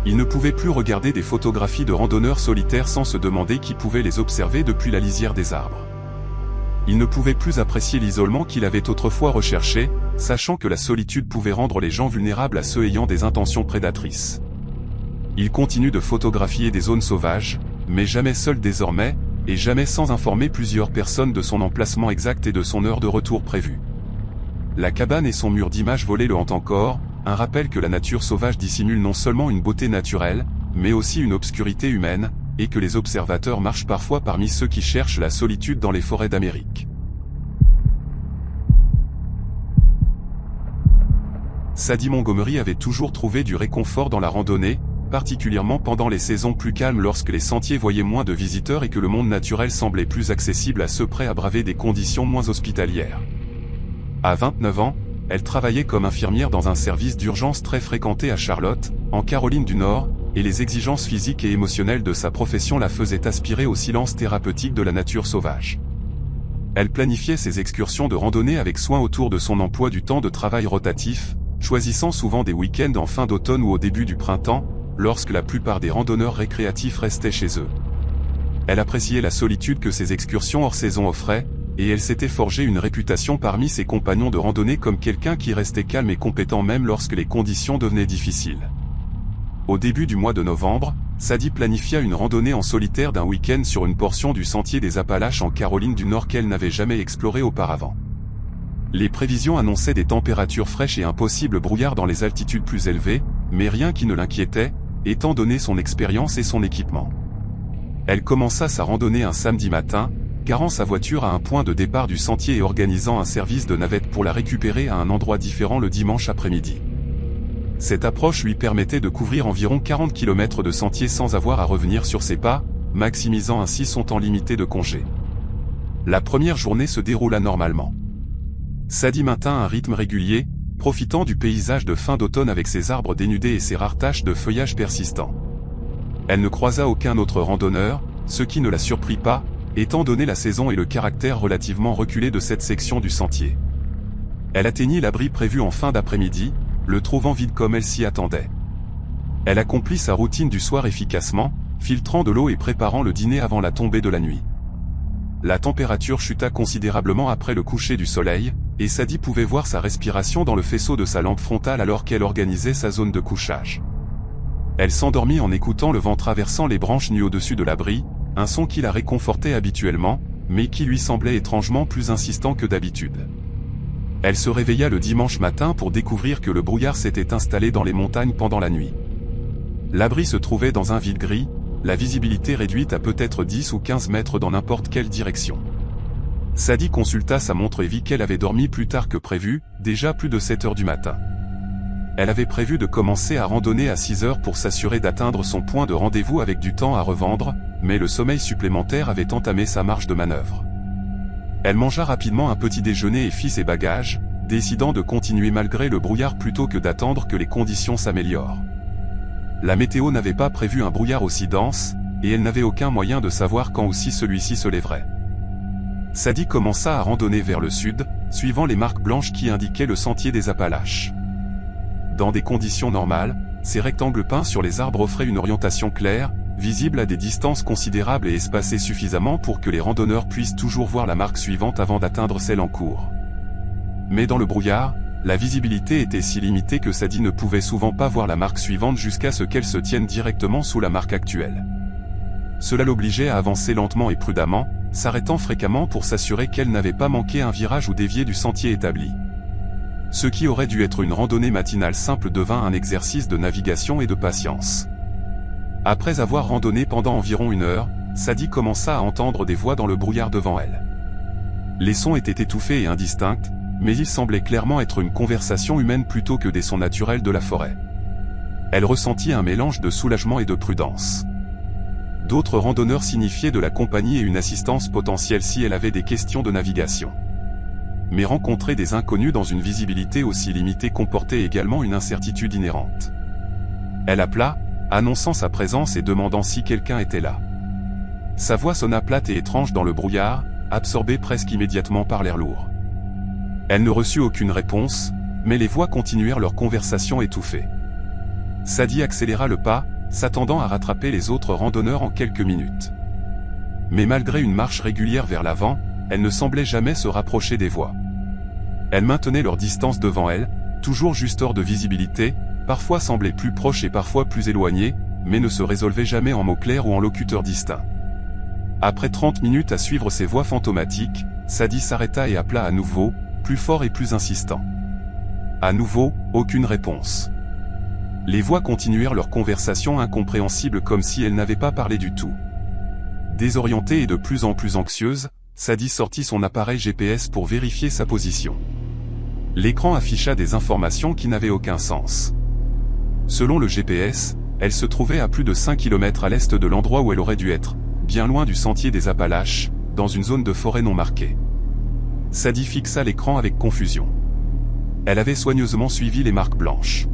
Il ne pouvait plus regarder des photographies de randonneurs solitaires sans se demander qui pouvait les observer depuis la lisière des arbres. Il ne pouvait plus apprécier l'isolement qu'il avait autrefois recherché, sachant que la solitude pouvait rendre les gens vulnérables à ceux ayant des intentions prédatrices. Il continue de photographier des zones sauvages, mais jamais seul désormais, et jamais sans informer plusieurs personnes de son emplacement exact et de son heure de retour prévue. La cabane et son mur d'images volées le hantent encore, un rappel que la nature sauvage dissimule non seulement une beauté naturelle, mais aussi une obscurité humaine, et que les observateurs marchent parfois parmi ceux qui cherchent la solitude dans les forêts d'Amérique. Sadie Montgomery avait toujours trouvé du réconfort dans la randonnée, particulièrement pendant les saisons plus calmes lorsque les sentiers voyaient moins de visiteurs et que le monde naturel semblait plus accessible à ceux prêts à braver des conditions moins hospitalières. À 29 ans, elle travaillait comme infirmière dans un service d'urgence très fréquenté à Charlotte, en Caroline du Nord, et les exigences physiques et émotionnelles de sa profession la faisaient aspirer au silence thérapeutique de la nature sauvage. Elle planifiait ses excursions de randonnée avec soin autour de son emploi du temps de travail rotatif, choisissant souvent des week-ends en fin d'automne ou au début du printemps, lorsque la plupart des randonneurs récréatifs restaient chez eux. Elle appréciait la solitude que ces excursions hors saison offraient, et elle s'était forgé une réputation parmi ses compagnons de randonnée comme quelqu'un qui restait calme et compétent même lorsque les conditions devenaient difficiles. Au début du mois de novembre, Sadie planifia une randonnée en solitaire d'un week-end sur une portion du sentier des Appalaches en Caroline du Nord qu'elle n'avait jamais explorée auparavant. Les prévisions annonçaient des températures fraîches et un possible brouillard dans les altitudes plus élevées, mais rien qui ne l'inquiétait, étant donné son expérience et son équipement. Elle commença sa randonnée un samedi matin, garant sa voiture à un point de départ du sentier et organisant un service de navette pour la récupérer à un endroit différent le dimanche après-midi. Cette approche lui permettait de couvrir environ 40 km de sentier sans avoir à revenir sur ses pas, maximisant ainsi son temps limité de congé. La première journée se déroula normalement. Sadie maintint un rythme régulier, profitant du paysage de fin d'automne avec ses arbres dénudés et ses rares taches de feuillage persistant. Elle ne croisa aucun autre randonneur, ce qui ne la surprit pas, étant donné la saison et le caractère relativement reculé de cette section du sentier. Elle atteignit l'abri prévu en fin d'après-midi, le trouvant vide comme elle s'y attendait. Elle accomplit sa routine du soir efficacement, filtrant de l'eau et préparant le dîner avant la tombée de la nuit. La température chuta considérablement après le coucher du soleil, et Sadie pouvait voir sa respiration dans le faisceau de sa lampe frontale alors qu'elle organisait sa zone de couchage. Elle s'endormit en écoutant le vent traversant les branches nues au-dessus de l'abri, un son qui la réconfortait habituellement, mais qui lui semblait étrangement plus insistant que d'habitude. Elle se réveilla le dimanche matin pour découvrir que le brouillard s'était installé dans les montagnes pendant la nuit. L'abri se trouvait dans un vide gris, la visibilité réduite à peut-être 10 ou 15 mètres dans n'importe quelle direction. Sadie consulta sa montre et vit qu'elle avait dormi plus tard que prévu, déjà plus de 7 heures du matin. Elle avait prévu de commencer à randonner à 6 heures pour s'assurer d'atteindre son point de rendez-vous avec du temps à revendre, mais le sommeil supplémentaire avait entamé sa marge de manœuvre. Elle mangea rapidement un petit déjeuner et fit ses bagages, décidant de continuer malgré le brouillard plutôt que d'attendre que les conditions s'améliorent. La météo n'avait pas prévu un brouillard aussi dense, et elle n'avait aucun moyen de savoir quand ou si celui-ci se lèverait. Sadie commença à randonner vers le sud, suivant les marques blanches qui indiquaient le sentier des Appalaches. Dans des conditions normales, ces rectangles peints sur les arbres offraient une orientation claire, visible à des distances considérables et espacée suffisamment pour que les randonneurs puissent toujours voir la marque suivante avant d'atteindre celle en cours. Mais dans le brouillard, la visibilité était si limitée que Sadie ne pouvait souvent pas voir la marque suivante jusqu'à ce qu'elle se tienne directement sous la marque actuelle. Cela l'obligeait à avancer lentement et prudemment, s'arrêtant fréquemment pour s'assurer qu'elle n'avait pas manqué un virage ou dévié du sentier établi. Ce qui aurait dû être une randonnée matinale simple devint un exercice de navigation et de patience. Après avoir randonné pendant environ 1 heure, Sadie commença à entendre des voix dans le brouillard devant elle. Les sons étaient étouffés et indistincts, mais ils semblaient clairement être une conversation humaine plutôt que des sons naturels de la forêt. Elle ressentit un mélange de soulagement et de prudence. D'autres randonneurs signifiaient de la compagnie et une assistance potentielle si elle avait des questions de navigation. Mais rencontrer des inconnus dans une visibilité aussi limitée comportait également une incertitude inhérente. Elle appela, annonçant sa présence et demandant si quelqu'un était là. Sa voix sonna plate et étrange dans le brouillard, absorbée presque immédiatement par l'air lourd. Elle ne reçut aucune réponse, mais les voix continuèrent leur conversation étouffée. Sadie accéléra le pas, s'attendant à rattraper les autres randonneurs en quelques minutes. Mais malgré une marche régulière vers l'avant, elle ne semblait jamais se rapprocher des voix. Elle maintenait leur distance devant elle, toujours juste hors de visibilité, parfois semblait plus proche et parfois plus éloignée, mais ne se résolvait jamais en mots clairs ou en locuteurs distincts. Après 30 minutes à suivre ces voix fantomatiques, Sadie s'arrêta et appela à nouveau, plus fort et plus insistant. À nouveau, aucune réponse. Les voix continuèrent leur conversation incompréhensible comme si elles n'avaient pas parlé du tout. Désorientée et de plus en plus anxieuse, Sadie sortit son appareil GPS pour vérifier sa position. L'écran afficha des informations qui n'avaient aucun sens. Selon le GPS, elle se trouvait à plus de 5 km à l'est de l'endroit où elle aurait dû être, bien loin du sentier des Appalaches, dans une zone de forêt non marquée. Sadie fixa l'écran avec confusion. Elle avait soigneusement suivi les marques blanches.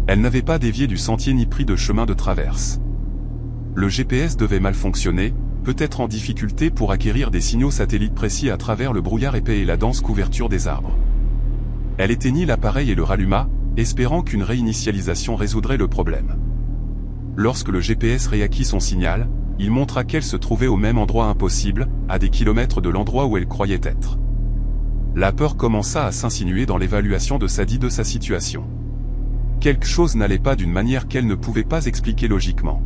Elle n'avait pas dévié du sentier ni pris de chemin de traverse. Le GPS devait mal fonctionner, peut-être en difficulté pour acquérir des signaux satellites précis à travers le brouillard épais et la dense couverture des arbres. Elle éteignit l'appareil et le ralluma, espérant qu'une réinitialisation résoudrait le problème. Lorsque le GPS réacquit son signal, il montra qu'elle se trouvait au même endroit impossible, à des kilomètres de l'endroit où elle croyait être. La peur commença à s'insinuer dans l'évaluation de Sadie de sa situation. Quelque chose n'allait pas d'une manière qu'elle ne pouvait pas expliquer logiquement.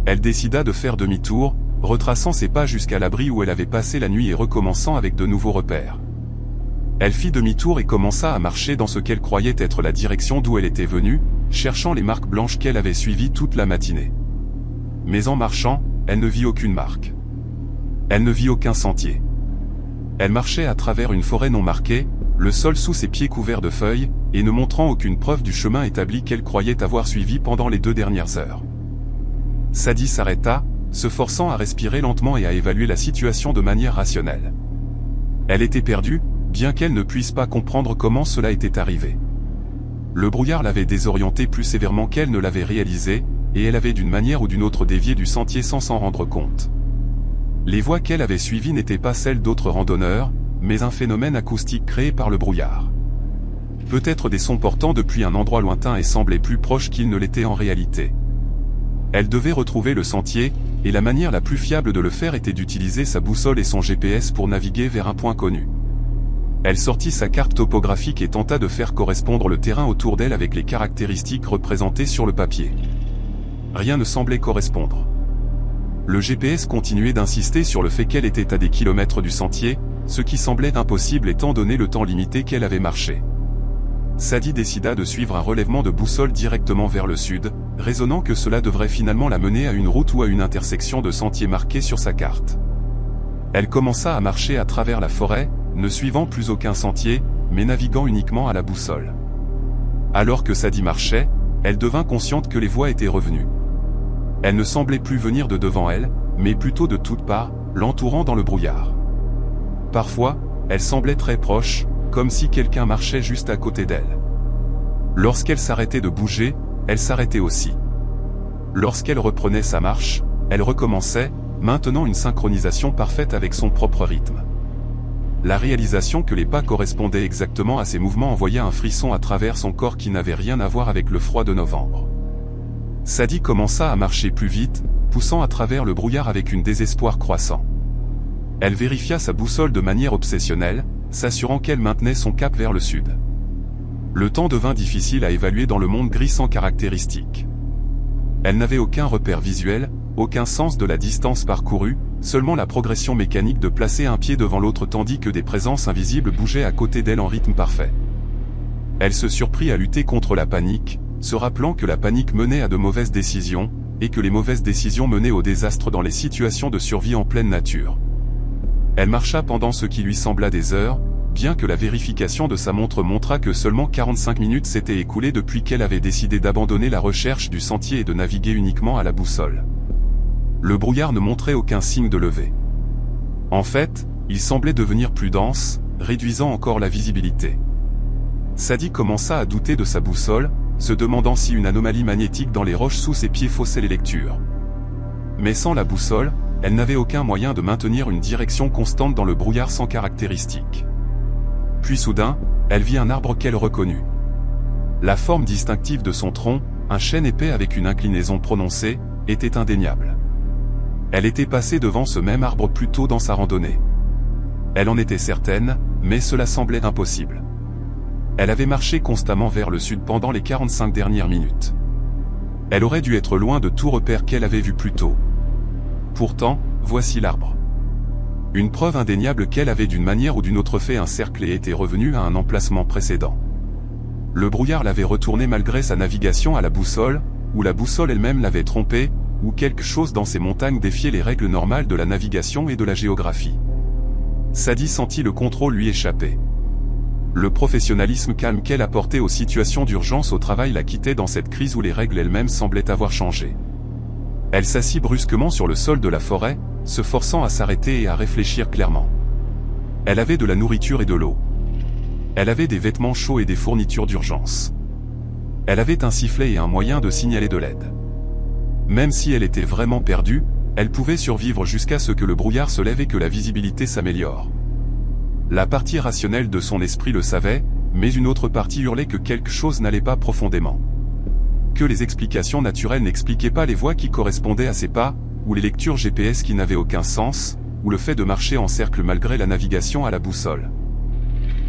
Elle décida de faire demi-tour, retraçant ses pas jusqu'à l'abri où elle avait passé la nuit et recommençant avec de nouveaux repères. Elle fit demi-tour et commença à marcher dans ce qu'elle croyait être la direction d'où elle était venue, cherchant les marques blanches qu'elle avait suivies toute la matinée. Mais en marchant, elle ne vit aucune marque. Elle ne vit aucun sentier. Elle marchait à travers une forêt non marquée, le sol sous ses pieds couvert de feuilles, et ne montrant aucune preuve du chemin établi qu'elle croyait avoir suivi pendant les 2 dernières heures. Sadie s'arrêta, se forçant à respirer lentement et à évaluer la situation de manière rationnelle. Elle était perdue, bien qu'elle ne puisse pas comprendre comment cela était arrivé. Le brouillard l'avait désorientée plus sévèrement qu'elle ne l'avait réalisé, et elle avait d'une manière ou d'une autre dévié du sentier sans s'en rendre compte. Les voix qu'elle avait suivies n'étaient pas celles d'autres randonneurs, mais un phénomène acoustique créé par le brouillard. Peut-être des sons portant depuis un endroit lointain et semblaient plus proches qu'ils ne l'étaient en réalité. Elle devait retrouver le sentier, et la manière la plus fiable de le faire était d'utiliser sa boussole et son GPS pour naviguer vers un point connu. Elle sortit sa carte topographique et tenta de faire correspondre le terrain autour d'elle avec les caractéristiques représentées sur le papier. Rien ne semblait correspondre. Le GPS continuait d'insister sur le fait qu'elle était à des kilomètres du sentier, ce qui semblait impossible étant donné le temps limité qu'elle avait marché. Sadie décida de suivre un relèvement de boussole directement vers le sud, raisonnant que cela devrait finalement la mener à une route ou à une intersection de sentiers marqués sur sa carte. Elle commença à marcher à travers la forêt, ne suivant plus aucun sentier, mais naviguant uniquement à la boussole. Alors que Sadie marchait, elle devint consciente que les voix étaient revenues. Elles ne semblaient plus venir de devant elle, mais plutôt de toutes parts, l'entourant dans le brouillard. Parfois, elles semblaient très proches, comme si quelqu'un marchait juste à côté d'elle. Lorsqu'elle s'arrêtait de bouger, elle s'arrêtait aussi. Lorsqu'elle reprenait sa marche, elle recommençait, maintenant une synchronisation parfaite avec son propre rythme. La réalisation que les pas correspondaient exactement à ses mouvements envoya un frisson à travers son corps qui n'avait rien à voir avec le froid de novembre. Sadie commença à marcher plus vite, poussant à travers le brouillard avec un désespoir croissant. Elle vérifia sa boussole de manière obsessionnelle, s'assurant qu'elle maintenait son cap vers le sud. Le temps devint difficile à évaluer dans le monde gris sans caractéristiques. Elle n'avait aucun repère visuel, aucun sens de la distance parcourue, seulement la progression mécanique de placer un pied devant l'autre tandis que des présences invisibles bougeaient à côté d'elle en rythme parfait. Elle se surprit à lutter contre la panique, se rappelant que la panique menait à de mauvaises décisions, et que les mauvaises décisions menaient au désastre dans les situations de survie en pleine nature. Elle marcha pendant ce qui lui sembla des heures, bien que la vérification de sa montre montra que seulement 45 minutes s'étaient écoulées depuis qu'elle avait décidé d'abandonner la recherche du sentier et de naviguer uniquement à la boussole. Le brouillard ne montrait aucun signe de levée. En fait, il semblait devenir plus dense, réduisant encore la visibilité. Sadie commença à douter de sa boussole, se demandant si une anomalie magnétique dans les roches sous ses pieds faussait les lectures. Mais sans la boussole, elle n'avait aucun moyen de maintenir une direction constante dans le brouillard sans caractéristiques. Puis soudain, elle vit un arbre qu'elle reconnut. La forme distinctive de son tronc, un chêne épais avec une inclinaison prononcée, était indéniable. Elle était passée devant ce même arbre plus tôt dans sa randonnée. Elle en était certaine, mais cela semblait impossible. Elle avait marché constamment vers le sud pendant les 45 dernières minutes. Elle aurait dû être loin de tout repère qu'elle avait vu plus tôt. Pourtant, voici l'arbre. Une preuve indéniable qu'elle avait d'une manière ou d'une autre fait un cercle et était revenue à un emplacement précédent. Le brouillard l'avait retournée malgré sa navigation à la boussole, ou la boussole elle-même l'avait trompée, ou quelque chose dans ces montagnes défiait les règles normales de la navigation et de la géographie. Sadie sentit le contrôle lui échapper. Le professionnalisme calme qu'elle apportait aux situations d'urgence au travail la quittait dans cette crise où les règles elles-mêmes semblaient avoir changé. Elle s'assit brusquement sur le sol de la forêt, se forçant à s'arrêter et à réfléchir clairement. Elle avait de la nourriture et de l'eau. Elle avait des vêtements chauds et des fournitures d'urgence. Elle avait un sifflet et un moyen de signaler de l'aide. Même si elle était vraiment perdue, elle pouvait survivre jusqu'à ce que le brouillard se lève et que la visibilité s'améliore. La partie rationnelle de son esprit le savait, mais une autre partie hurlait que quelque chose n'allait pas profondément. Que les explications naturelles n'expliquaient pas les voies qui correspondaient à ses pas, ou les lectures GPS qui n'avaient aucun sens, ou le fait de marcher en cercle malgré la navigation à la boussole.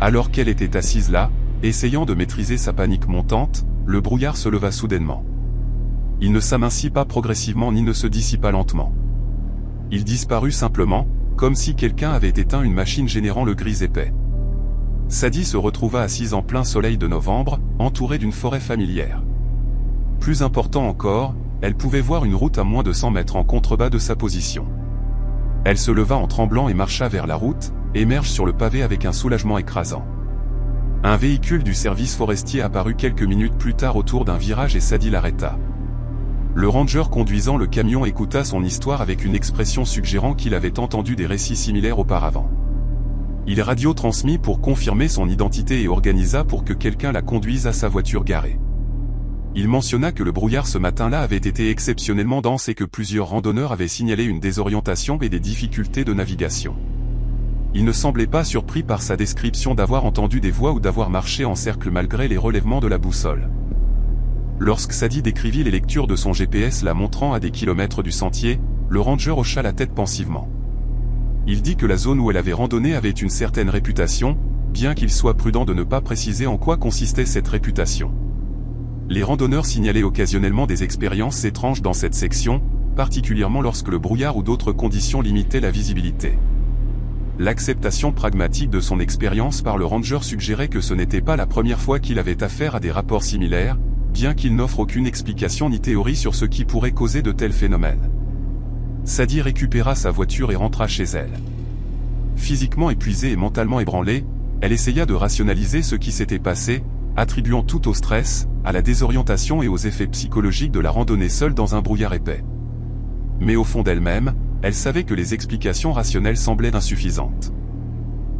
Alors qu'elle était assise là, essayant de maîtriser sa panique montante, le brouillard se leva soudainement. Il ne s'amincit pas progressivement ni ne se dissipa lentement. Il disparut simplement, comme si quelqu'un avait éteint une machine générant le gris épais. Sadie se retrouva assise en plein soleil de novembre, entourée d'une forêt familière. Plus important encore, elle pouvait voir une route à moins de 100 mètres en contrebas de sa position. Elle se leva en tremblant et marcha vers la route, émerge sur le pavé avec un soulagement écrasant. Un véhicule du service forestier apparut quelques minutes plus tard autour d'un virage et Sadie l'arrêta. Le ranger conduisant le camion écouta son histoire avec une expression suggérant qu'il avait entendu des récits similaires auparavant. Il radio-transmit pour confirmer son identité et organisa pour que quelqu'un la conduise à sa voiture garée. Il mentionna que le brouillard ce matin-là avait été exceptionnellement dense et que plusieurs randonneurs avaient signalé une désorientation et des difficultés de navigation. Il ne semblait pas surpris par sa description d'avoir entendu des voix ou d'avoir marché en cercle malgré les relèvements de la boussole. Lorsque Sadie décrivit les lectures de son GPS la montrant à des kilomètres du sentier, le ranger hocha la tête pensivement. Il dit que la zone où elle avait randonné avait une certaine réputation, bien qu'il soit prudent de ne pas préciser en quoi consistait cette réputation. Les randonneurs signalaient occasionnellement des expériences étranges dans cette section, particulièrement lorsque le brouillard ou d'autres conditions limitaient la visibilité. L'acceptation pragmatique de son expérience par le ranger suggérait que ce n'était pas la première fois qu'il avait affaire à des rapports similaires, bien qu'il n'offre aucune explication ni théorie sur ce qui pourrait causer de tels phénomènes. Sadie récupéra sa voiture et rentra chez elle. Physiquement épuisée et mentalement ébranlée, elle essaya de rationaliser ce qui s'était passé, attribuant tout au stress, à la désorientation et aux effets psychologiques de la randonnée seule dans un brouillard épais. Mais au fond d'elle-même, elle savait que les explications rationnelles semblaient insuffisantes.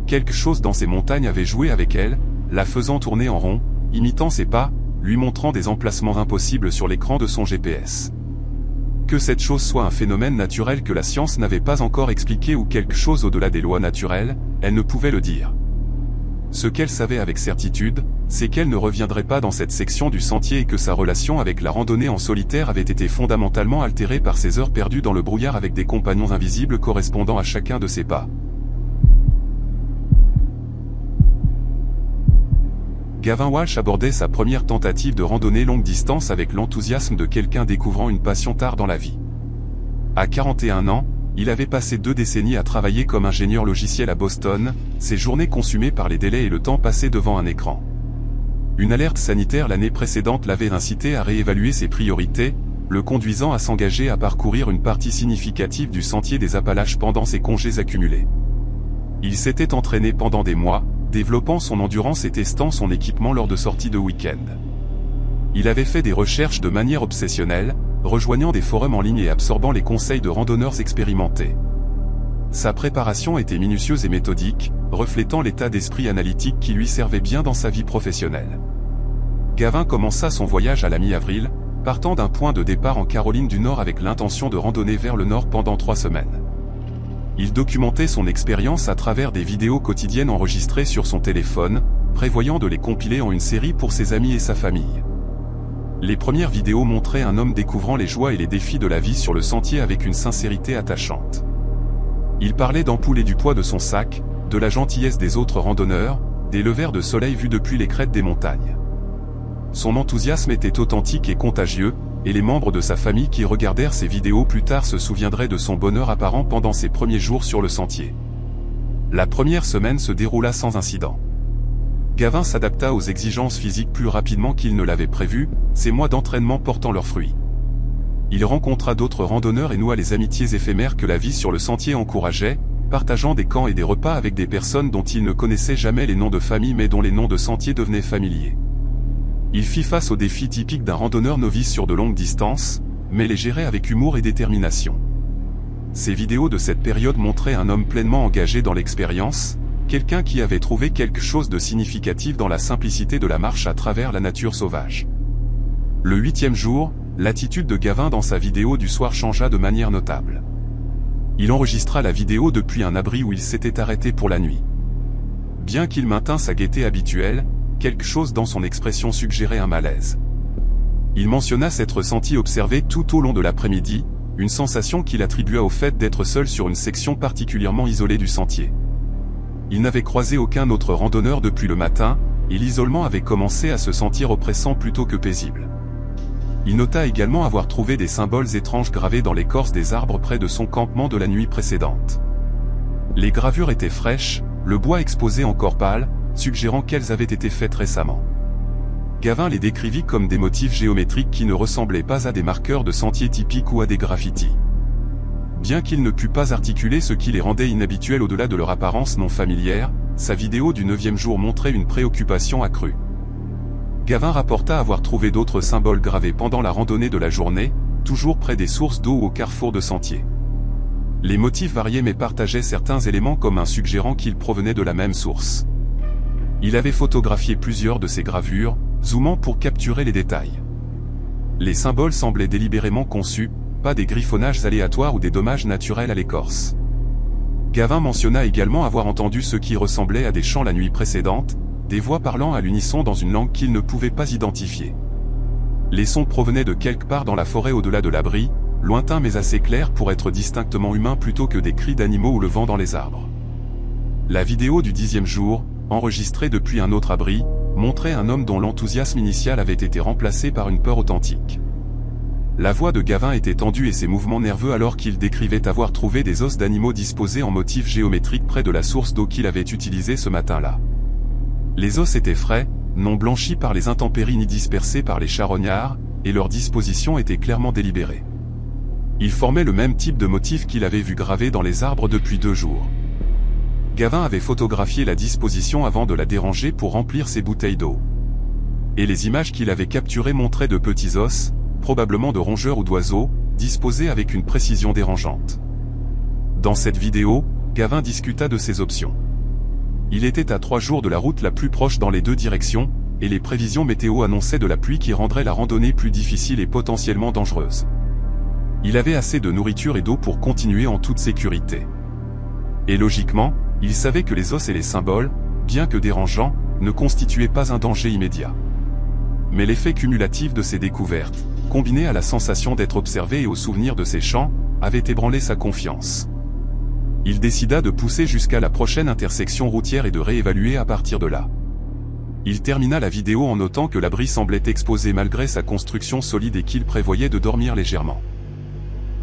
Quelque chose dans ces montagnes avait joué avec elle, la faisant tourner en rond, imitant ses pas, lui montrant des emplacements impossibles sur l'écran de son GPS. Que cette chose soit un phénomène naturel que la science n'avait pas encore expliqué ou quelque chose au-delà des lois naturelles, elle ne pouvait le dire. Ce qu'elle savait avec certitude, c'est qu'elle ne reviendrait pas dans cette section du sentier et que sa relation avec la randonnée en solitaire avait été fondamentalement altérée par ses heures perdues dans le brouillard avec des compagnons invisibles correspondant à chacun de ses pas. Gavin Walsh abordait sa première tentative de randonnée longue distance avec l'enthousiasme de quelqu'un découvrant une passion tard dans la vie. À 41 ans, il avait passé 2 décennies à travailler comme ingénieur logiciel à Boston, ses journées consumées par les délais et le temps passé devant un écran. Une alerte sanitaire l'année précédente l'avait incité à réévaluer ses priorités, le conduisant à s'engager à parcourir une partie significative du sentier des Appalaches pendant ses congés accumulés. Il s'était entraîné pendant des mois, développant son endurance et testant son équipement lors de sorties de week-end. Il avait fait des recherches de manière obsessionnelle, rejoignant des forums en ligne et absorbant les conseils de randonneurs expérimentés. Sa préparation était minutieuse et méthodique, reflétant l'état d'esprit analytique qui lui servait bien dans sa vie professionnelle. Gavin commença son voyage à la mi-avril, partant d'un point de départ en Caroline du Nord avec l'intention de randonner vers le nord pendant 3 semaines. Il documentait son expérience à travers des vidéos quotidiennes enregistrées sur son téléphone, prévoyant de les compiler en une série pour ses amis et sa famille. Les premières vidéos montraient un homme découvrant les joies et les défis de la vie sur le sentier avec une sincérité attachante. Il parlait d'ampoules et du poids de son sac, de la gentillesse des autres randonneurs, des levers de soleil vus depuis les crêtes des montagnes. Son enthousiasme était authentique et contagieux, et les membres de sa famille qui regardèrent ces vidéos plus tard se souviendraient de son bonheur apparent pendant ses premiers jours sur le sentier. La première semaine se déroula sans incident. Gavin s'adapta aux exigences physiques plus rapidement qu'il ne l'avait prévu, ses mois d'entraînement portant leurs fruits. Il rencontra d'autres randonneurs et noua les amitiés éphémères que la vie sur le sentier encourageait, partageant des camps et des repas avec des personnes dont il ne connaissait jamais les noms de famille mais dont les noms de sentiers devenaient familiers. Il fit face aux défis typiques d'un randonneur novice sur de longues distances, mais les gérait avec humour et détermination. Ces vidéos de cette période montraient un homme pleinement engagé dans l'expérience, quelqu'un qui avait trouvé quelque chose de significatif dans la simplicité de la marche à travers la nature sauvage. Le 8e jour, l'attitude de Gavin dans sa vidéo du soir changea de manière notable. Il enregistra la vidéo depuis un abri où il s'était arrêté pour la nuit. Bien qu'il maintint sa gaieté habituelle, quelque chose dans son expression suggérait un malaise. Il mentionna s'être senti observé tout au long de l'après-midi, une sensation qu'il attribua au fait d'être seul sur une section particulièrement isolée du sentier. Il n'avait croisé aucun autre randonneur depuis le matin, et l'isolement avait commencé à se sentir oppressant plutôt que paisible. Il nota également avoir trouvé des symboles étranges gravés dans l'écorce des arbres près de son campement de la nuit précédente. Les gravures étaient fraîches, le bois exposé encore pâle, suggérant qu'elles avaient été faites récemment. Gavin les décrivit comme des motifs géométriques qui ne ressemblaient pas à des marqueurs de sentiers typiques ou à des graffitis. Bien qu'il ne pût pas articuler ce qui les rendait inhabituels au-delà de leur apparence non familière, sa vidéo du 9e jour montrait une préoccupation accrue. Gavin rapporta avoir trouvé d'autres symboles gravés pendant la randonnée de la journée, toujours près des sources d'eau ou au carrefour de sentiers. Les motifs variaient mais partageaient certains éléments communs suggérant qu'ils provenaient de la même source. Il avait photographié plusieurs de ces gravures, zoomant pour capturer les détails. Les symboles semblaient délibérément conçus, pas des griffonnages aléatoires ou des dommages naturels à l'écorce. Gavin mentionna également avoir entendu ce qui ressemblait à des chants la nuit précédente, des voix parlant à l'unisson dans une langue qu'il ne pouvait pas identifier. Les sons provenaient de quelque part dans la forêt au-delà de l'abri, lointains mais assez clairs pour être distinctement humains plutôt que des cris d'animaux ou le vent dans les arbres. La vidéo du 10e jour, enregistrée depuis un autre abri, montrait un homme dont l'enthousiasme initial avait été remplacé par une peur authentique. La voix de Gavin était tendue et ses mouvements nerveux alors qu'il décrivait avoir trouvé des os d'animaux disposés en motifs géométriques près de la source d'eau qu'il avait utilisée ce matin-là. Les os étaient frais, non blanchis par les intempéries ni dispersés par les charognards, et leur disposition était clairement délibérée. Ils formaient le même type de motif qu'il avait vu gravé dans les arbres depuis 2 jours. Gavin avait photographié la disposition avant de la déranger pour remplir ses bouteilles d'eau. Et les images qu'il avait capturées montraient de petits os, probablement de rongeurs ou d'oiseaux, disposés avec une précision dérangeante. Dans cette vidéo, Gavin discuta de ses options. Il était à 3 jours de la route la plus proche dans les 2 directions, et les prévisions météo annonçaient de la pluie qui rendrait la randonnée plus difficile et potentiellement dangereuse. Il avait assez de nourriture et d'eau pour continuer en toute sécurité. Et logiquement, il savait que les os et les symboles, bien que dérangeants, ne constituaient pas un danger immédiat. Mais l'effet cumulatif de ces découvertes, combiné à la sensation d'être observé et au souvenir de ses chants, avait ébranlé sa confiance. Il décida de pousser jusqu'à la prochaine intersection routière et de réévaluer à partir de là. Il termina la vidéo en notant que l'abri semblait exposé malgré sa construction solide et qu'il prévoyait de dormir légèrement.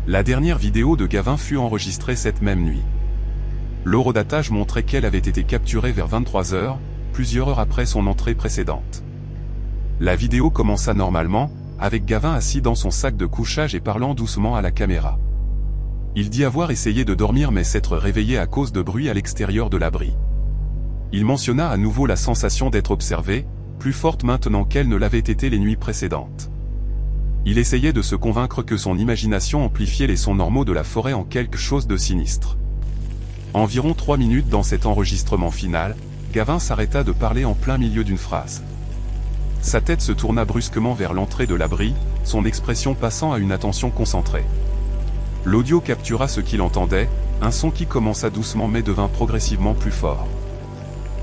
La dernière vidéo de Gavin fut enregistrée cette même nuit. L'horodatage montrait qu'elle avait été capturée vers 23 h, plusieurs heures après son entrée précédente. La vidéo commença normalement, avec Gavin assis dans son sac de couchage et parlant doucement à la caméra. Il dit avoir essayé de dormir mais s'être réveillé à cause de bruit à l'extérieur de l'abri. Il mentionna à nouveau la sensation d'être observé, plus forte maintenant qu'elle ne l'avait été les nuits précédentes. Il essayait de se convaincre que son imagination amplifiait les sons normaux de la forêt en quelque chose de sinistre. Environ 3 minutes dans cet enregistrement final, Gavin s'arrêta de parler en plein milieu d'une phrase. Sa tête se tourna brusquement vers l'entrée de l'abri, son expression passant à une attention concentrée. L'audio captura ce qu'il entendait, un son qui commença doucement mais devint progressivement plus fort.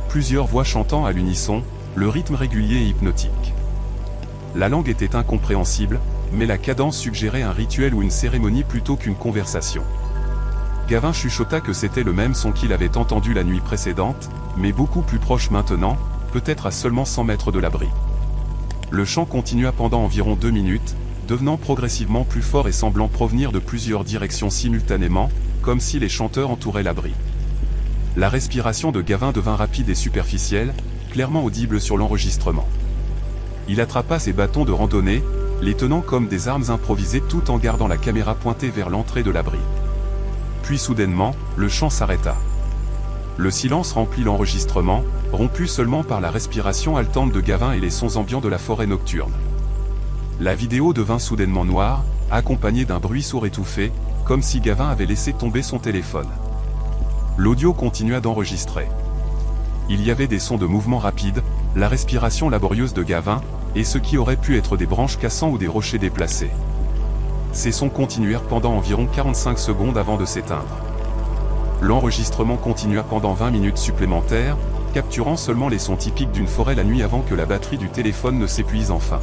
Plusieurs voix chantant à l'unisson, le rythme régulier et hypnotique. La langue était incompréhensible, mais la cadence suggérait un rituel ou une cérémonie plutôt qu'une conversation. Gavin chuchota que c'était le même son qu'il avait entendu la nuit précédente, mais beaucoup plus proche maintenant, peut-être à seulement 100 mètres de l'abri. Le chant continua pendant environ 2 minutes, devenant progressivement plus fort et semblant provenir de plusieurs directions simultanément, comme si les chanteurs entouraient l'abri. La respiration de Gavin devint rapide et superficielle, clairement audible sur l'enregistrement. Il attrapa ses bâtons de randonnée, les tenant comme des armes improvisées tout en gardant la caméra pointée vers l'entrée de l'abri. Puis soudainement, le chant s'arrêta. Le silence remplit l'enregistrement, rompu seulement par la respiration haletante de Gavin et les sons ambiants de la forêt nocturne. La vidéo devint soudainement noire, accompagnée d'un bruit sourd étouffé, comme si Gavin avait laissé tomber son téléphone. L'audio continua d'enregistrer. Il y avait des sons de mouvement rapide, la respiration laborieuse de Gavin, et ce qui aurait pu être des branches cassant ou des rochers déplacés. Ces sons continuèrent pendant environ 45 secondes avant de s'éteindre. L'enregistrement continua pendant 20 minutes supplémentaires, capturant seulement les sons typiques d'une forêt la nuit avant que la batterie du téléphone ne s'épuise enfin.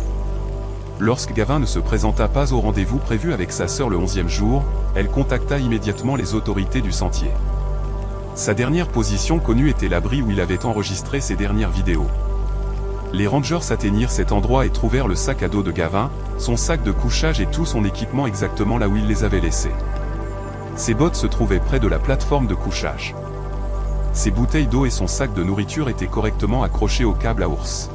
Lorsque Gavin ne se présenta pas au rendez-vous prévu avec sa sœur le 11e jour, elle contacta immédiatement les autorités du sentier. Sa dernière position connue était l'abri où il avait enregistré ses dernières vidéos. Les rangers atteignirent cet endroit et trouvèrent le sac à dos de Gavin, son sac de couchage et tout son équipement exactement là où il les avait laissés. Ses bottes se trouvaient près de la plateforme de couchage. Ses bouteilles d'eau et son sac de nourriture étaient correctement accrochés au câble à ours.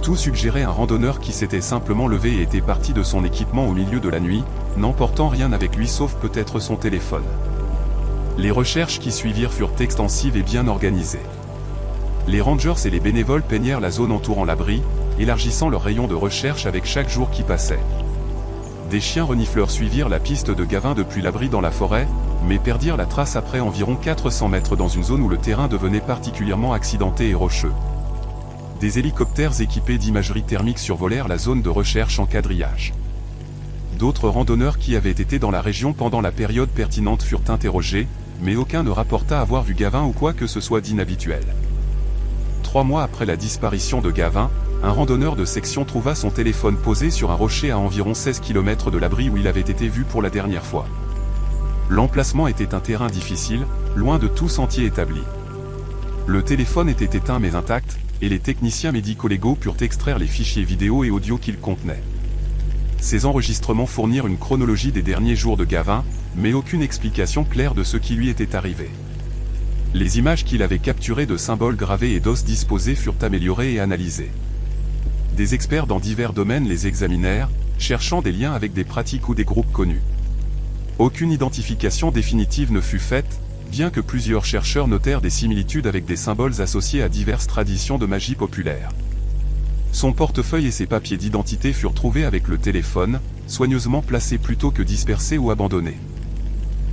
Tout suggérait un randonneur qui s'était simplement levé et était parti de son équipement au milieu de la nuit, n'emportant rien avec lui sauf peut-être son téléphone. Les recherches qui suivirent furent extensives et bien organisées. Les rangers et les bénévoles peignèrent la zone entourant l'abri, élargissant leur rayon de recherche avec chaque jour qui passait. Des chiens renifleurs suivirent la piste de Gavin depuis l'abri dans la forêt, mais perdirent la trace après environ 400 mètres dans une zone où le terrain devenait particulièrement accidenté et rocheux. Des hélicoptères équipés d'imagerie thermique survolèrent la zone de recherche en quadrillage. D'autres randonneurs qui avaient été dans la région pendant la période pertinente furent interrogés, mais aucun ne rapporta avoir vu Gavin ou quoi que ce soit d'inhabituel. 3 mois après la disparition de Gavin, un randonneur de section trouva son téléphone posé sur un rocher à environ 16 km de l'abri où il avait été vu pour la dernière fois. L'emplacement était un terrain difficile, loin de tout sentier établi. Le téléphone était éteint mais intact, et les techniciens médico-légaux purent extraire les fichiers vidéo et audio qu'il contenait. Ces enregistrements fournirent une chronologie des derniers jours de Gavin, mais aucune explication claire de ce qui lui était arrivé. Les images qu'il avait capturées de symboles gravés et d'os disposés furent améliorées et analysées. Des experts dans divers domaines les examinèrent, cherchant des liens avec des pratiques ou des groupes connus. Aucune identification définitive ne fut faite, bien que plusieurs chercheurs notèrent des similitudes avec des symboles associés à diverses traditions de magie populaire. Son portefeuille et ses papiers d'identité furent trouvés avec le téléphone, soigneusement placés plutôt que dispersés ou abandonnés.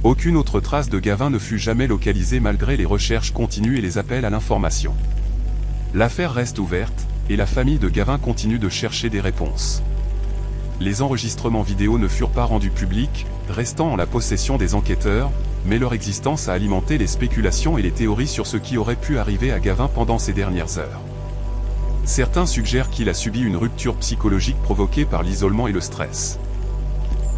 Aucune autre trace de Gavin ne fut jamais localisée malgré les recherches continues et les appels à l'information. L'affaire reste ouverte, et la famille de Gavin continue de chercher des réponses. Les enregistrements vidéo ne furent pas rendus publics, restant en la possession des enquêteurs, mais leur existence a alimenté les spéculations et les théories sur ce qui aurait pu arriver à Gavin pendant ces dernières heures. Certains suggèrent qu'il a subi une rupture psychologique provoquée par l'isolement et le stress.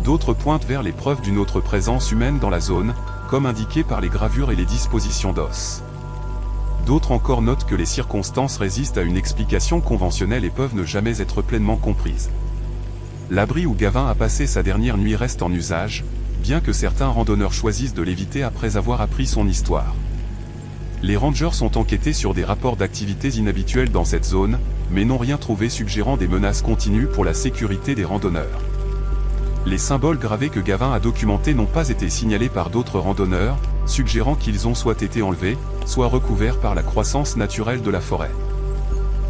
D'autres pointent vers les preuves d'une autre présence humaine dans la zone, comme indiqué par les gravures et les dispositions d'os. D'autres encore notent que les circonstances résistent à une explication conventionnelle et peuvent ne jamais être pleinement comprises. L'abri où Gavin a passé sa dernière nuit reste en usage, bien que certains randonneurs choisissent de l'éviter après avoir appris son histoire. Les rangers ont enquêté sur des rapports d'activités inhabituelles dans cette zone, mais n'ont rien trouvé suggérant des menaces continues pour la sécurité des randonneurs. Les symboles gravés que Gavin a documentés n'ont pas été signalés par d'autres randonneurs, suggérant qu'ils ont soit été enlevés, soit recouverts par la croissance naturelle de la forêt.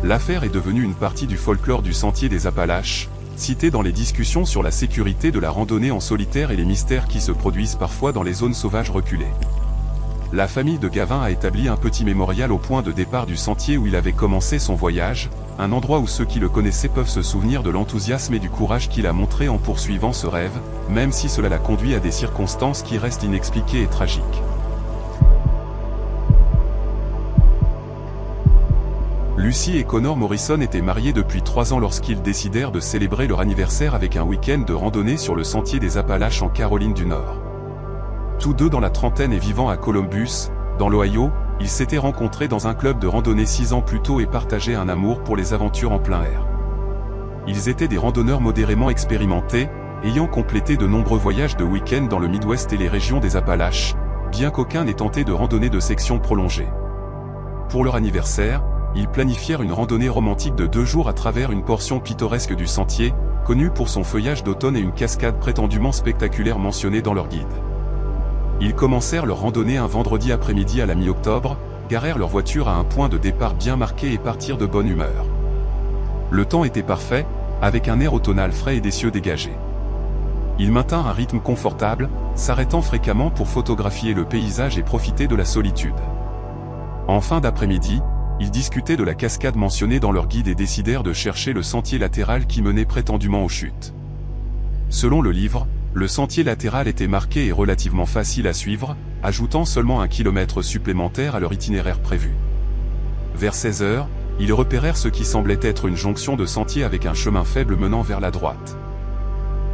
L'affaire est devenue une partie du folklore du sentier des Appalaches, cité dans les discussions sur la sécurité de la randonnée en solitaire et les mystères qui se produisent parfois dans les zones sauvages reculées. La famille de Gavin a établi un petit mémorial au point de départ du sentier où il avait commencé son voyage, un endroit où ceux qui le connaissaient peuvent se souvenir de l'enthousiasme et du courage qu'il a montré en poursuivant ce rêve, même si cela l'a conduit à des circonstances qui restent inexpliquées et tragiques. Lucy et Connor Morrison étaient mariés depuis 3 ans lorsqu'ils décidèrent de célébrer leur anniversaire avec un week-end de randonnée sur le sentier des Appalaches en Caroline du Nord. Tous deux dans la trentaine et vivant à Columbus, dans l'Ohio, ils s'étaient rencontrés dans un club de randonnée 6 ans plus tôt et partageaient un amour pour les aventures en plein air. Ils étaient des randonneurs modérément expérimentés, ayant complété de nombreux voyages de week-end dans le Midwest et les régions des Appalaches, bien qu'aucun n'ait tenté de randonnée de section prolongée. Pour leur anniversaire, ils planifièrent une randonnée romantique de 2 jours à travers une portion pittoresque du sentier, connue pour son feuillage d'automne et une cascade prétendument spectaculaire mentionnée dans leur guide. Ils commencèrent leur randonnée un vendredi après-midi à la mi-octobre, garèrent leur voiture à un point de départ bien marqué et partirent de bonne humeur. Le temps était parfait, avec un air automnal frais et des cieux dégagés. Ils maintinrent un rythme confortable, s'arrêtant fréquemment pour photographier le paysage et profiter de la solitude. En fin d'après-midi, ils discutaient de la cascade mentionnée dans leur guide et décidèrent de chercher le sentier latéral qui menait prétendument aux chutes. Selon le livre, le sentier latéral était marqué et relativement facile à suivre, ajoutant seulement 1 kilomètre supplémentaire à leur itinéraire prévu. Vers 16 heures, ils repérèrent ce qui semblait être une jonction de sentiers avec un chemin faible menant vers la droite.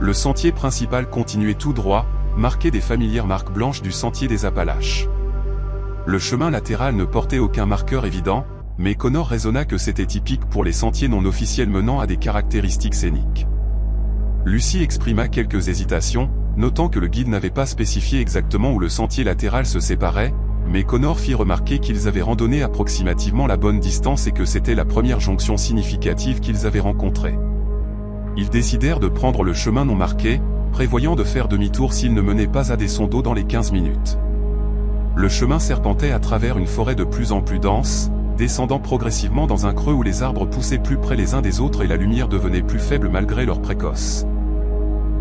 Le sentier principal continuait tout droit, marqué des familières marques blanches du sentier des Appalaches. Le chemin latéral ne portait aucun marqueur évident, mais Connor raisonna que c'était typique pour les sentiers non officiels menant à des caractéristiques scéniques. Lucy exprima quelques hésitations, notant que le guide n'avait pas spécifié exactement où le sentier latéral se séparait, mais Connor fit remarquer qu'ils avaient randonné approximativement la bonne distance et que c'était la première jonction significative qu'ils avaient rencontrée. Ils décidèrent de prendre le chemin non marqué, prévoyant de faire demi-tour s'ils ne menaient pas à des sondes d'eau dans les 15 minutes. Le chemin serpentait à travers une forêt de plus en plus dense, descendant progressivement dans un creux où les arbres poussaient plus près les uns des autres et la lumière devenait plus faible malgré leur précoce.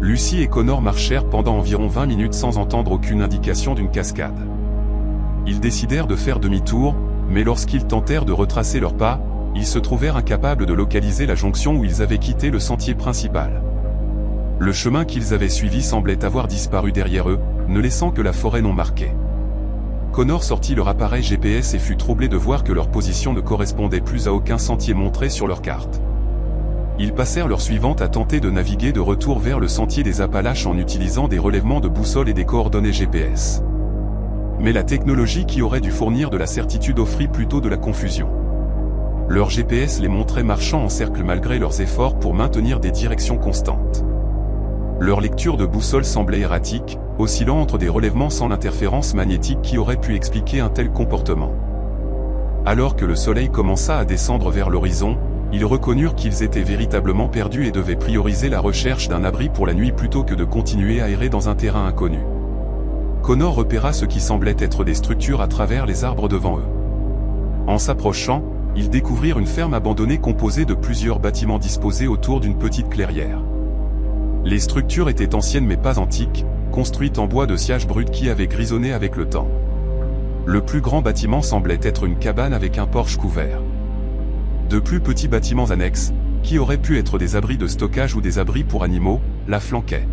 Lucy et Connor marchèrent pendant environ 20 minutes sans entendre aucune indication d'une cascade. Ils décidèrent de faire demi-tour, mais lorsqu'ils tentèrent de retracer leurs pas, ils se trouvèrent incapables de localiser la jonction où ils avaient quitté le sentier principal. Le chemin qu'ils avaient suivi semblait avoir disparu derrière eux, ne laissant que la forêt non marquée. Connor sortit leur appareil GPS et fut troublé de voir que leur position ne correspondait plus à aucun sentier montré sur leur carte. Ils passèrent l'heure suivante à tenter de naviguer de retour vers le sentier des Appalaches en utilisant des relèvements de boussole et des coordonnées GPS. Mais la technologie qui aurait dû fournir de la certitude offrit plutôt de la confusion. Leur GPS les montrait marchant en cercle malgré leurs efforts pour maintenir des directions constantes. Leur lecture de boussole semblait erratique, oscillant entre des relèvements sans l'interférence magnétique qui aurait pu expliquer un tel comportement. Alors que le soleil commença à descendre vers l'horizon, ils reconnurent qu'ils étaient véritablement perdus et devaient prioriser la recherche d'un abri pour la nuit plutôt que de continuer à errer dans un terrain inconnu. Connor repéra ce qui semblait être des structures à travers les arbres devant eux. En s'approchant, ils découvrirent une ferme abandonnée composée de plusieurs bâtiments disposés autour d'une petite clairière. Les structures étaient anciennes mais pas antiques, construites en bois de sciage brut qui avait grisonné avec le temps. Le plus grand bâtiment semblait être une cabane avec un porche couvert. De plus petits bâtiments annexes, qui auraient pu être des abris de stockage ou des abris pour animaux, la flanquaient.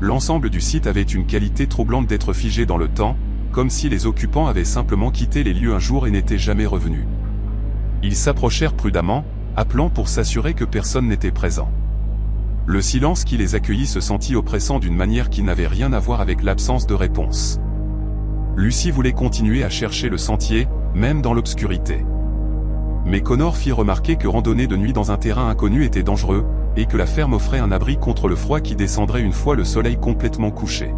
L'ensemble du site avait une qualité troublante d'être figé dans le temps, comme si les occupants avaient simplement quitté les lieux un jour et n'étaient jamais revenus. Ils s'approchèrent prudemment, appelant pour s'assurer que personne n'était présent. Le silence qui les accueillit se sentit oppressant d'une manière qui n'avait rien à voir avec l'absence de réponse. Lucy voulait continuer à chercher le sentier, même dans l'obscurité. Mais Connor fit remarquer que randonner de nuit dans un terrain inconnu était dangereux, et que la ferme offrait un abri contre le froid qui descendrait une fois le soleil complètement couché.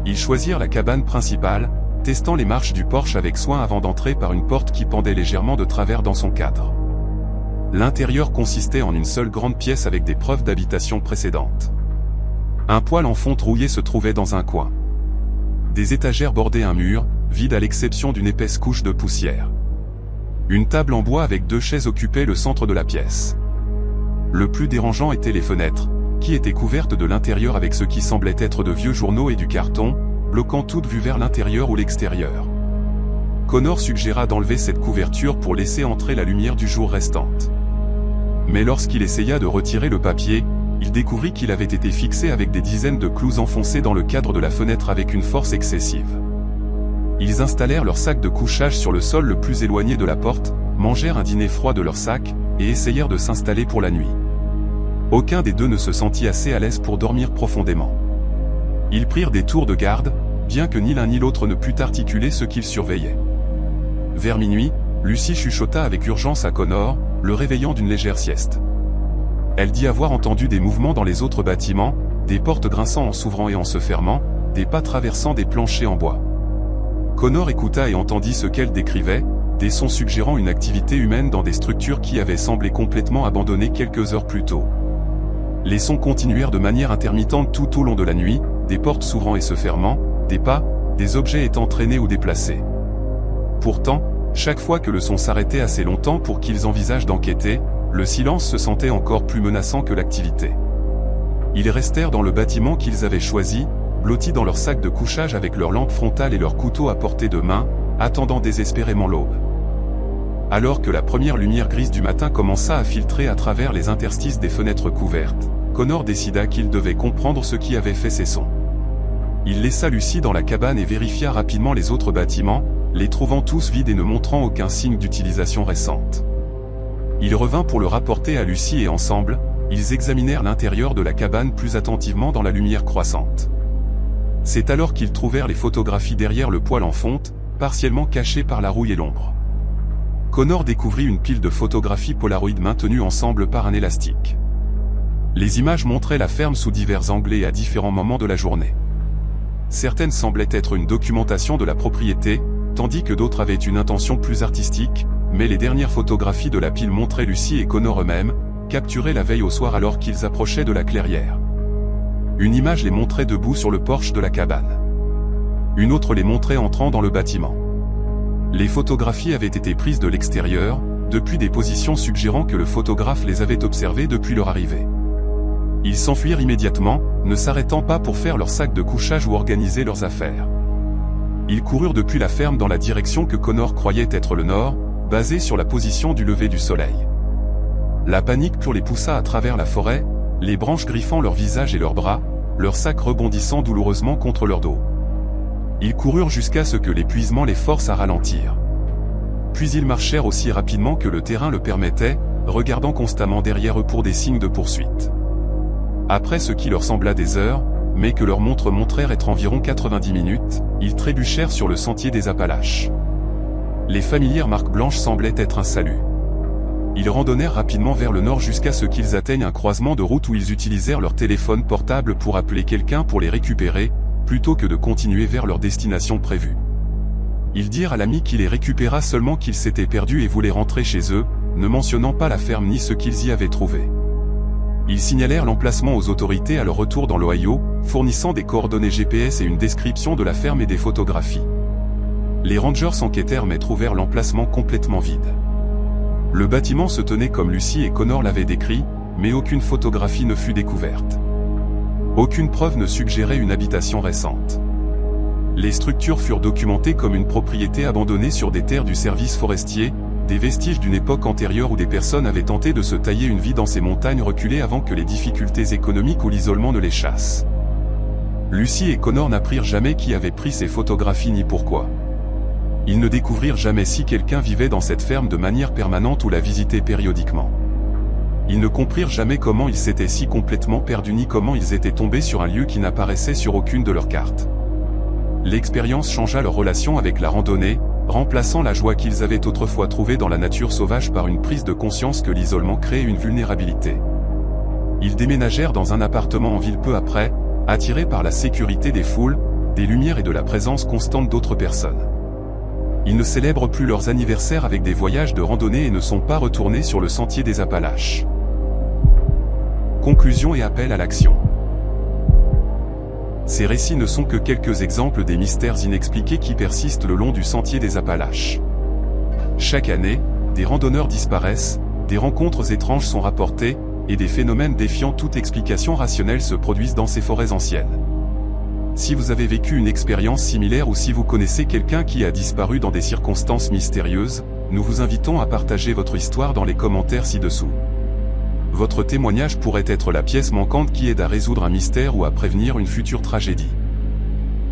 Ils choisirent la cabane principale, testant les marches du porche avec soin avant d'entrer par une porte qui pendait légèrement de travers dans son cadre. L'intérieur consistait en une seule grande pièce avec des preuves d'habitation précédente. Un poêle en fonte rouillée se trouvait dans un coin. Des étagères bordaient un mur, vide à l'exception d'une épaisse couche de poussière. Une table en bois avec 2 chaises occupait le centre de la pièce. Le plus dérangeant étaient les fenêtres, qui étaient couvertes de l'intérieur avec ce qui semblait être de vieux journaux et du carton, bloquant toute vue vers l'intérieur ou l'extérieur. Connor suggéra d'enlever cette couverture pour laisser entrer la lumière du jour restante. Mais lorsqu'il essaya de retirer le papier, il découvrit qu'il avait été fixé avec des dizaines de clous enfoncés dans le cadre de la fenêtre avec une force excessive. Ils installèrent leur sac de couchage sur le sol le plus éloigné de la porte, mangèrent un dîner froid de leur sac, et essayèrent de s'installer pour la nuit. Aucun des deux ne se sentit assez à l'aise pour dormir profondément. Ils prirent des tours de garde, bien que ni l'un ni l'autre ne pût articuler ce qu'ils surveillaient. Vers minuit, Lucie chuchota avec urgence à Connor, le réveillant d'une légère sieste. Elle dit avoir entendu des mouvements dans les autres bâtiments, des portes grinçant en s'ouvrant et en se fermant, des pas traversant des planchers en bois. Connor écouta et entendit ce qu'elle décrivait, des sons suggérant une activité humaine dans des structures qui avaient semblé complètement abandonnées quelques heures plus tôt. Les sons continuèrent de manière intermittente tout au long de la nuit, des portes s'ouvrant et se fermant, des pas, des objets étant traînés ou déplacés. Pourtant, chaque fois que le son s'arrêtait assez longtemps pour qu'ils envisagent d'enquêter, le silence se sentait encore plus menaçant que l'activité. Ils restèrent dans le bâtiment qu'ils avaient choisi, blottis dans leur sac de couchage avec leurs lampes frontales et leurs couteaux à portée de main, attendant désespérément l'aube. Alors que la première lumière grise du matin commença à filtrer à travers les interstices des fenêtres couvertes, Connor décida qu'il devait comprendre ce qui avait fait ces sons. Il laissa Lucie dans la cabane et vérifia rapidement les autres bâtiments, les trouvant tous vides et ne montrant aucun signe d'utilisation récente. Il revint pour le rapporter à Lucie et ensemble, ils examinèrent l'intérieur de la cabane plus attentivement dans la lumière croissante. C'est alors qu'ils trouvèrent les photographies derrière le poêle en fonte, partiellement cachées par la rouille et l'ombre. Connor découvrit une pile de photographies Polaroid maintenues ensemble par un élastique. Les images montraient la ferme sous divers angles et à différents moments de la journée. Certaines semblaient être une documentation de la propriété, tandis que d'autres avaient une intention plus artistique, mais les dernières photographies de la pile montraient Lucie et Connor eux-mêmes, capturés la veille au soir alors qu'ils approchaient de la clairière. Une image les montrait debout sur le porche de la cabane. Une autre les montrait entrant dans le bâtiment. Les photographies avaient été prises de l'extérieur, depuis des positions suggérant que le photographe les avait observées depuis leur arrivée. Ils s'enfuirent immédiatement, ne s'arrêtant pas pour faire leur sac de couchage ou organiser leurs affaires. Ils coururent depuis la ferme dans la direction que Connor croyait être le nord, basée sur la position du lever du soleil. La panique pure les poussa à travers la forêt, les branches griffant leurs visages et leurs bras, leurs sacs rebondissant douloureusement contre leur dos. Ils coururent jusqu'à ce que l'épuisement les force à ralentir. Puis ils marchèrent aussi rapidement que le terrain le permettait, regardant constamment derrière eux pour des signes de poursuite. Après ce qui leur sembla des heures, mais que leurs montres montrèrent être environ 90 minutes, ils trébuchèrent sur le sentier des Appalaches. Les familières marques blanches semblaient être un salut. Ils randonnèrent rapidement vers le nord jusqu'à ce qu'ils atteignent un croisement de route où ils utilisèrent leur téléphone portable pour appeler quelqu'un pour les récupérer, plutôt que de continuer vers leur destination prévue. Ils dirent à l'ami qui les récupéra seulement qu'ils s'étaient perdus et voulaient rentrer chez eux, ne mentionnant pas la ferme ni ce qu'ils y avaient trouvé. Ils signalèrent l'emplacement aux autorités à leur retour dans l'Ohio, fournissant des coordonnées GPS et une description de la ferme et des photographies. Les rangers enquêtèrent mais trouvèrent l'emplacement complètement vide. Le bâtiment se tenait comme Lucie et Connor l'avaient décrit, mais aucune photographie ne fut découverte. Aucune preuve ne suggérait une habitation récente. Les structures furent documentées comme une propriété abandonnée sur des terres du service forestier, des vestiges d'une époque antérieure où des personnes avaient tenté de se tailler une vie dans ces montagnes reculées avant que les difficultés économiques ou l'isolement ne les chassent. Lucie et Connor n'apprirent jamais qui avait pris ces photographies ni pourquoi. Ils ne découvrirent jamais si quelqu'un vivait dans cette ferme de manière permanente ou la visitait périodiquement. Ils ne comprirent jamais comment ils s'étaient si complètement perdus ni comment ils étaient tombés sur un lieu qui n'apparaissait sur aucune de leurs cartes. L'expérience changea leur relation avec la randonnée, remplaçant la joie qu'ils avaient autrefois trouvée dans la nature sauvage par une prise de conscience que l'isolement créait une vulnérabilité. Ils déménagèrent dans un appartement en ville peu après, attirés par la sécurité des foules, des lumières et de la présence constante d'autres personnes. Ils ne célèbrent plus leurs anniversaires avec des voyages de randonnée et ne sont pas retournés sur le sentier des Appalaches. Conclusion et appel à l'action. Ces récits ne sont que quelques exemples des mystères inexpliqués qui persistent le long du sentier des Appalaches. Chaque année, des randonneurs disparaissent, des rencontres étranges sont rapportées, et des phénomènes défiant toute explication rationnelle se produisent dans ces forêts anciennes. Si vous avez vécu une expérience similaire ou si vous connaissez quelqu'un qui a disparu dans des circonstances mystérieuses, nous vous invitons à partager votre histoire dans les commentaires ci-dessous. Votre témoignage pourrait être la pièce manquante qui aide à résoudre un mystère ou à prévenir une future tragédie.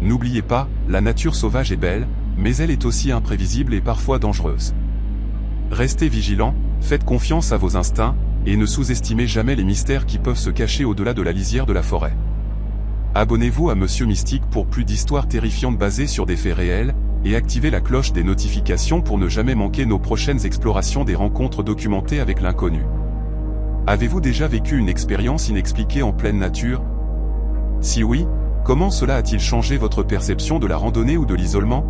N'oubliez pas, la nature sauvage est belle, mais elle est aussi imprévisible et parfois dangereuse. Restez vigilants, faites confiance à vos instincts, et ne sous-estimez jamais les mystères qui peuvent se cacher au-delà de la lisière de la forêt. Abonnez-vous à Monsieur Mystique pour plus d'histoires terrifiantes basées sur des faits réels, et activez la cloche des notifications pour ne jamais manquer nos prochaines explorations des rencontres documentées avec l'inconnu. Avez-vous déjà vécu une expérience inexpliquée en pleine nature? Si oui, comment cela a-t-il changé votre perception de la randonnée ou de l'isolement?